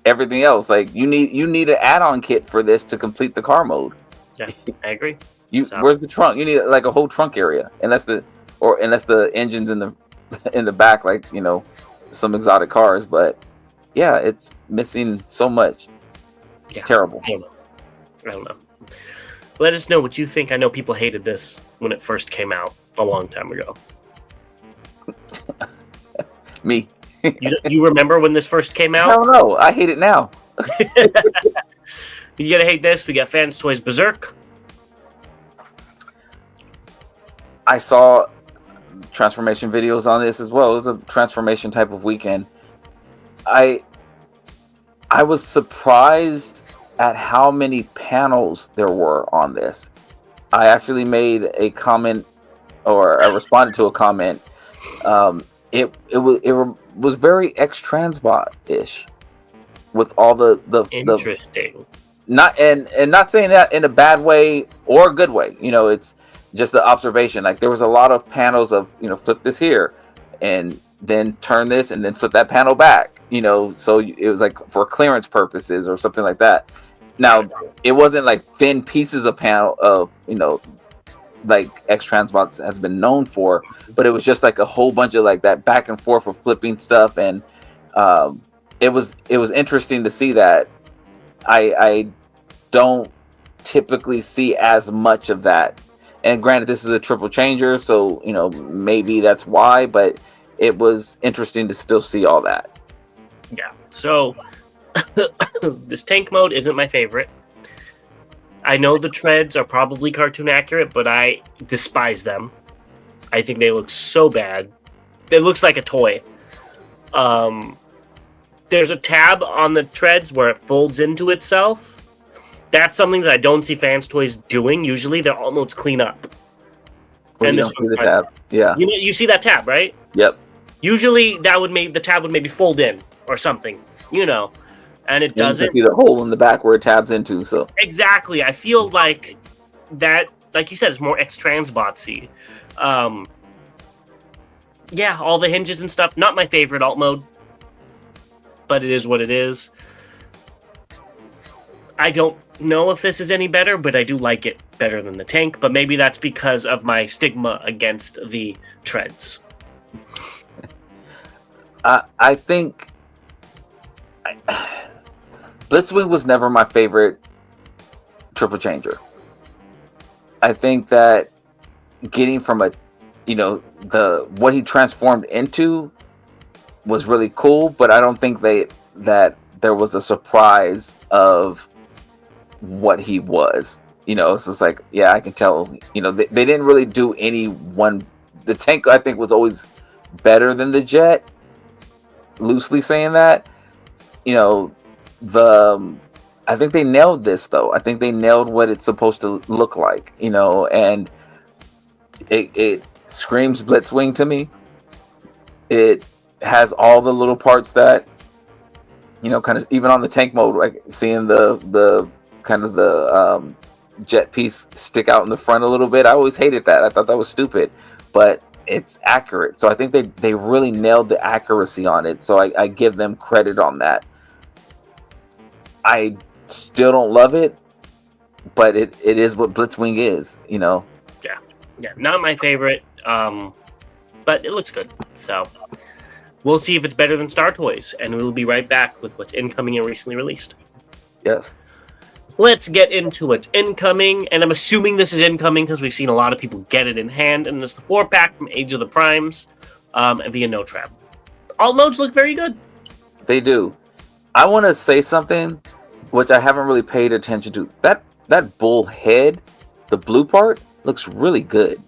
everything else. Like you need an add-on kit for this to complete the car mode. Yeah, I agree. Where's the trunk? You need like a whole trunk area, unless the engine's in the back, like some exotic cars. But yeah, it's missing so much. Yeah, terrible. I don't know. Let us know what you think. I know people hated this when it first came out a long time ago. Me. You remember when this first came out? I don't know. I hate it now. You gotta hate this. We got Fans Toys Berserk. I saw transformation videos on this as well. It was a transformation type of weekend. I was surprised at how many panels there were on this. I actually made a comment, or I responded to a comment. It was very X-Transbot-ish with all the interesting. Not saying that in a bad way or a good way. It's just the observation. Like there was a lot of panels of flip this here, and then turn this, and then flip that panel back. So it was like for clearance purposes or something like that. Now it wasn't like thin pieces of panel of like X-Transbots has been known for, but it was just like a whole bunch of like that back and forth of flipping stuff, and it was interesting to see that. I don't typically see as much of that, and granted, this is a triple changer, so maybe that's why, but it was interesting to still see all that. Yeah. So this tank mode isn't my favorite. I know the treads are probably cartoon accurate, but I despise them. I think they look so bad. It looks like a toy. There's a tab on the treads where it folds into itself. That's something that I don't see Fans Toys doing. Usually, they're almost clean up. Well, and you don't see the tab. Yeah. You see that tab, right? Yep. Usually, the tab would maybe fold in or something. And it doesn't. You see the hole in the back where it tabs into. So exactly, I feel like that. Like you said, it's more X-Transbotsy. Yeah, all the hinges and stuff. Not my favorite alt mode, but it is what it is. I don't know if this is any better, but I do like it better than the tank. But maybe that's because of my stigma against the treads. I think Blitzwing was never my favorite triple changer. I think that getting from what he transformed into was really cool, but I don't think that there was a surprise of what he was. It's just like, yeah, I can tell. They didn't really do any one. The tank, I think, was always better than the jet. Loosely saying that, I think they nailed this though. I think they nailed what it's supposed to look like, and it screams Blitzwing to me. It has all the little parts that, kind of even on the tank mode, like seeing the kind of the jet piece stick out in the front a little bit. I always hated that. I thought that was stupid, but it's accurate. So I think they really nailed the accuracy on it. So I give them credit on that. I still don't love it, but it is what Blitzwing is, Yeah, not my favorite, but it looks good. So we'll see if it's better than Star Toys, and we'll be right back with what's incoming and recently released. Yes. Let's get into what's incoming, and I'm assuming this is incoming because we've seen a lot of people get it in hand, and it's the 4-pack from Age of the Primes via No Trap. All modes look very good. They do. I want to say something which I haven't really paid attention to. That bull head, the blue part, looks really good.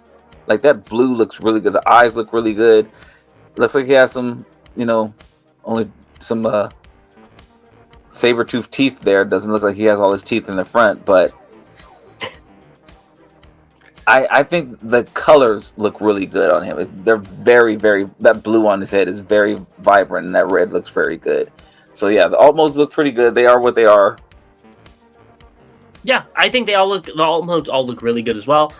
Like that blue looks really good. The eyes look really good. Looks like he has some, only some saber-tooth teeth there. Doesn't look like he has all his teeth in the front, but I think the colors look really good on him. They're very, very, that blue on his head is very vibrant, and that red looks very good. So yeah, the alt modes look pretty good. They are what they are. Yeah, I think the alt modes all look really good as well.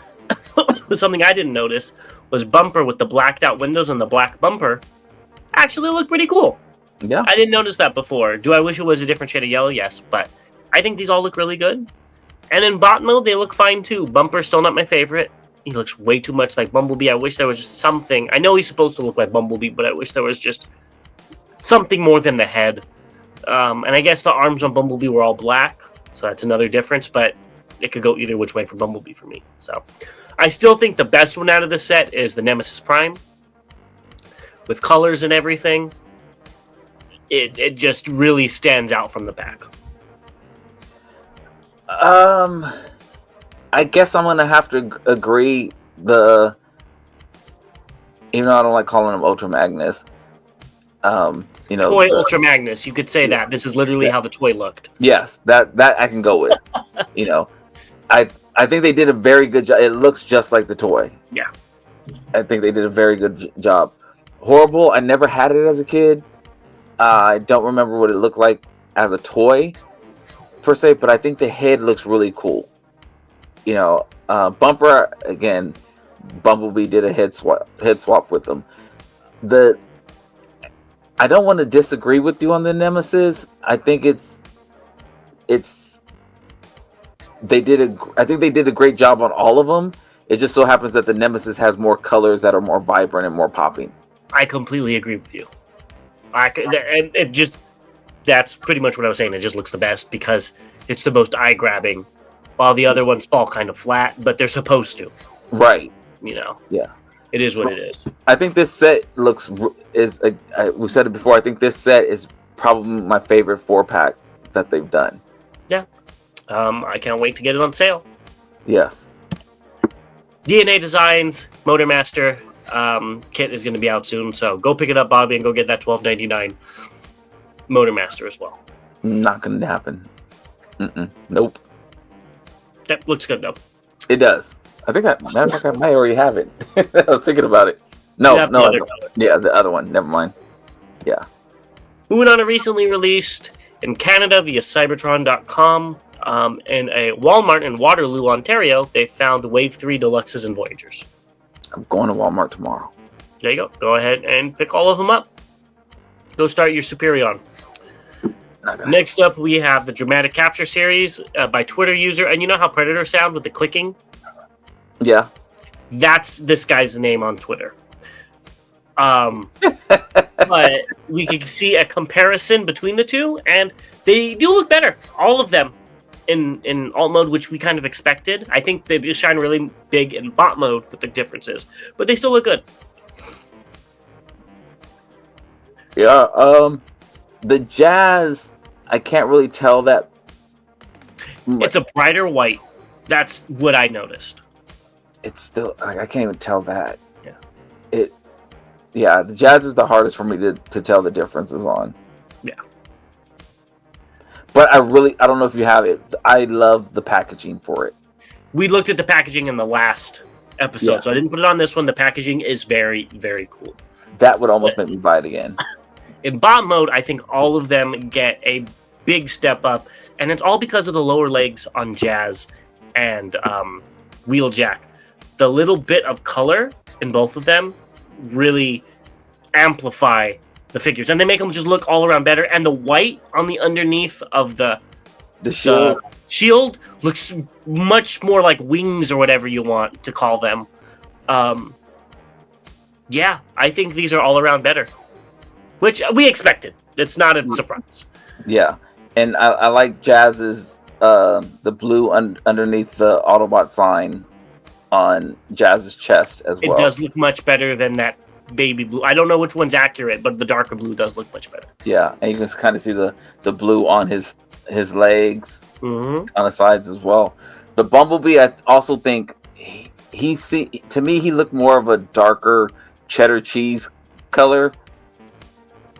Something I didn't notice was bumper with the blacked out windows and the black bumper actually look pretty cool. Yeah. I didn't notice that before. Do I wish it was a different shade of yellow? Yes, but I think these all look really good. And in bot mode, they look fine too. Bumper's still not my favorite. He looks way too much like Bumblebee. I wish there was just something. I know he's supposed to look like Bumblebee, but I wish there was just something more than the head. And I guess the arms on Bumblebee were all black, so that's another difference, but it could go either which way for Bumblebee for me. So I still think the best one out of the set is the Nemesis Prime. With colors and everything, it just really stands out from the pack. I guess I'm gonna have to agree. Even though I don't like calling him Ultra Magnus, toy Ultra Magnus. You could say that this is literally how the toy looked. Yes, that I can go with. I think they did a very good job. It looks just like the toy. Yeah, I think they did a very good job. Horrible. I never had it as a kid. I don't remember what it looked like as a toy per se, but I think the head looks really cool. Bumper again. Bumblebee did a head swap with them. I don't want to disagree with you on the Nemesis. I think I think they did a great job on all of them. It just so happens that the Nemesis has more colors that are more vibrant and more popping. I completely agree with you. That's pretty much what I was saying. It just looks the best because it's the most eye-grabbing, while the other ones fall kind of flat, but they're supposed to. Right. Yeah. It is what it is. I think this set we said it before. I think this set is probably my favorite 4-pack that they've done. Yeah. I can't wait to get it on sale. Yes. DNA Designs Motormaster kit is going to be out soon, so go pick it up, Bobby, and go get that $12.99 Motormaster as well. Not going to happen. Nope. That looks good though. It does. I think I may already have it. I was thinking about it. No. The other one. Never mind. Yeah. Moving on to recently released in Canada via Cybertron.com. In a Walmart in Waterloo, Ontario, they found Wave 3 Deluxes and Voyagers. I'm going to Walmart tomorrow. There you go. Go ahead and pick all of them up. Go start your Superion. Next up, we have the Dramatic Capture series by Twitter user. And you know how Predator sound with the clicking? Yeah. That's this guy's name on Twitter. But we can see a comparison between the two, and they do look better. All of them in alt mode, which we kind of expected. I think they just shine really big in bot mode with the differences, but they still look good. Yeah. The Jazz, I can't really tell that. It's a brighter white. That's what I noticed. It's still, I can't even tell that. Yeah. The Jazz is the hardest for me to tell the differences on. Yeah. But I don't know if you have it. I love the packaging for it. We looked at the packaging in the last episode, so I didn't put it on this one. The packaging is very, very cool. That would almost make me buy it again. In bot mode, I think all of them get a big step up, and it's all because of the lower legs on Jazz and Wheeljack. The little bit of color in both of them really amplify the figures, and they make them just look all around better. And the white on the underneath of the shield looks much more like wings or whatever you want to call them. Yeah, I think these are all around better, which we expected. It's not a surprise. Yeah, and I like Jazz's the blue underneath the Autobot sign on Jazz's chest as well. It does look much better than that baby blue. I don't know which one's accurate, but the darker blue does look much better. Yeah, and you can kind of see the blue on his legs, on the sides as well. The Bumblebee, I also think to me he looked more of a darker cheddar cheese color.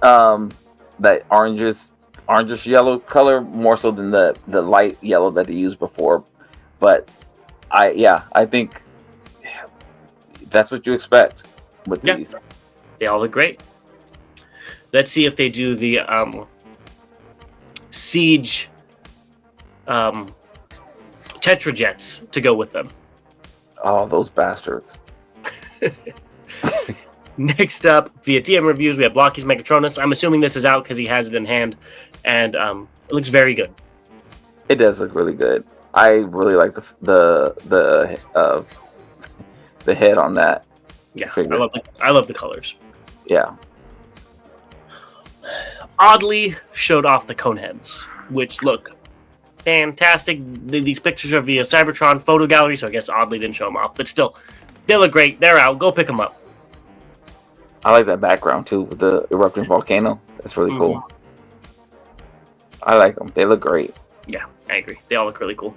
That orangish yellow color more so than the light yellow that he used before. But I think that's what you expect with these. They all look great. Let's see if they do the Siege Tetrajets to go with them. Oh, those bastards. Next up, via TM reviews, we have Blocky's Megatronus. I'm assuming this is out because he has it in hand, and it looks very good. It does look really good. I really like the head on that. Yeah, figure. I love the colors. Yeah. Oddly showed off the cone heads, which look fantastic. These pictures are via Cybertron photo gallery, so I guess Oddly didn't show them off, but still, they look great. They're out. Go pick them up. I like that background too with the erupting volcano. That's really cool. I like them. They look great. Yeah, I agree. They all look really cool.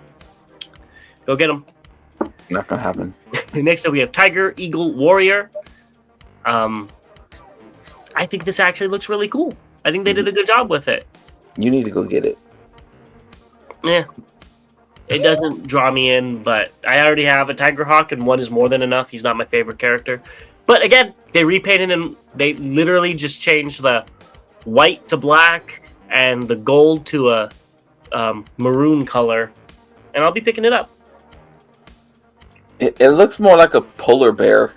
Go get them. Not gonna happen. Next up, we have Tiger Eagle Warrior. I think this actually looks really cool. I think they did a good job with it. You need to go get it. Yeah. It doesn't draw me in, but I already have a Tiger Hawk, and one is more than enough. He's not my favorite character. But again, they repainted him. They literally just changed the white to black and the gold to a maroon color, and I'll be picking it up. It looks more like a polar bear,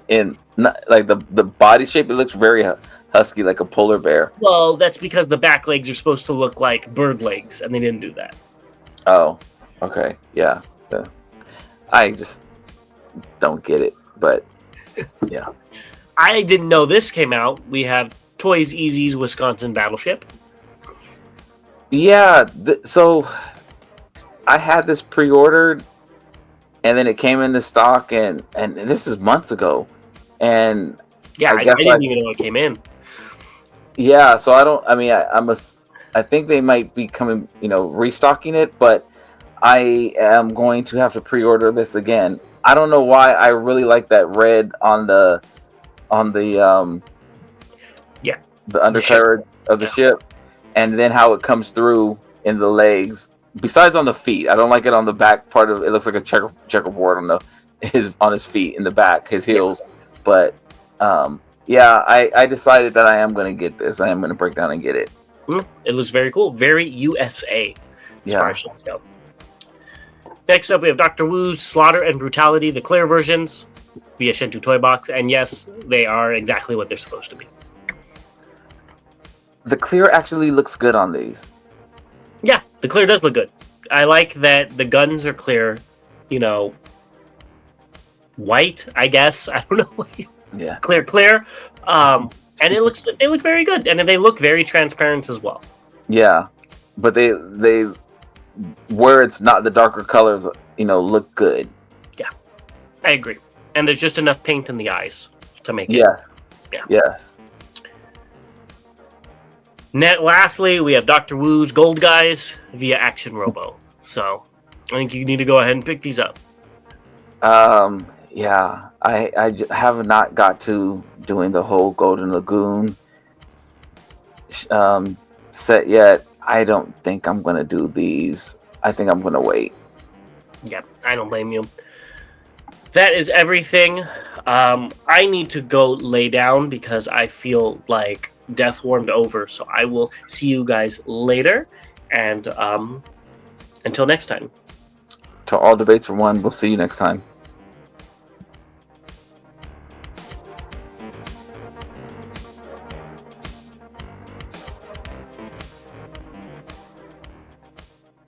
in not, like the body shape. It looks very husky, like a polar bear. Well, that's because the back legs are supposed to look like bird legs, and they didn't do that. Oh, okay, yeah. I just don't get it, but yeah. I didn't know this came out. We have Toys Easy's Wisconsin Battleship. Yeah, so I had this pre-ordered, and then it came into stock, and this is months ago, and yeah, I didn't even know it came in. Yeah, so I think they might be coming, restocking it, but I am going to have to pre-order this again. I don't know why. I really like that red on the undercarriage of the ship, and then how it comes through in the legs. Besides on the feet, I don't like it on the back part of it. Looks like a checkerboard on his feet in the back, his heels. But I decided that I am going to get this. I am going to break down and get it. It looks very cool, very USA. Yeah. Next up, we have Dr. Wu's Slaughter and Brutality, the clear versions, via Shentu Toy Box, and yes, they are exactly what they're supposed to be. The clear actually looks good on these. Yeah, the clear does look good. I like that the guns are clear, white, I guess. I don't know. Yeah. Clear. And they look very good, and they look very transparent as well. Yeah, but they where it's not the darker colors, look good. Yeah, I agree. And there's just enough paint in the eyes to make it. Yes. Yeah. Yes. Lastly, we have Dr. Wu's Gold Guys via Action Robo. So I think you need to go ahead and pick these up. Yeah, I have not got to doing the whole Golden Lagoon set yet. I don't think I'm going to do these. I think I'm going to wait. Yep, I don't blame you. That is everything. I need to go lay down because I feel like death warmed over. So I will see you guys later. And until next time. To all debates for one, we'll see you next time.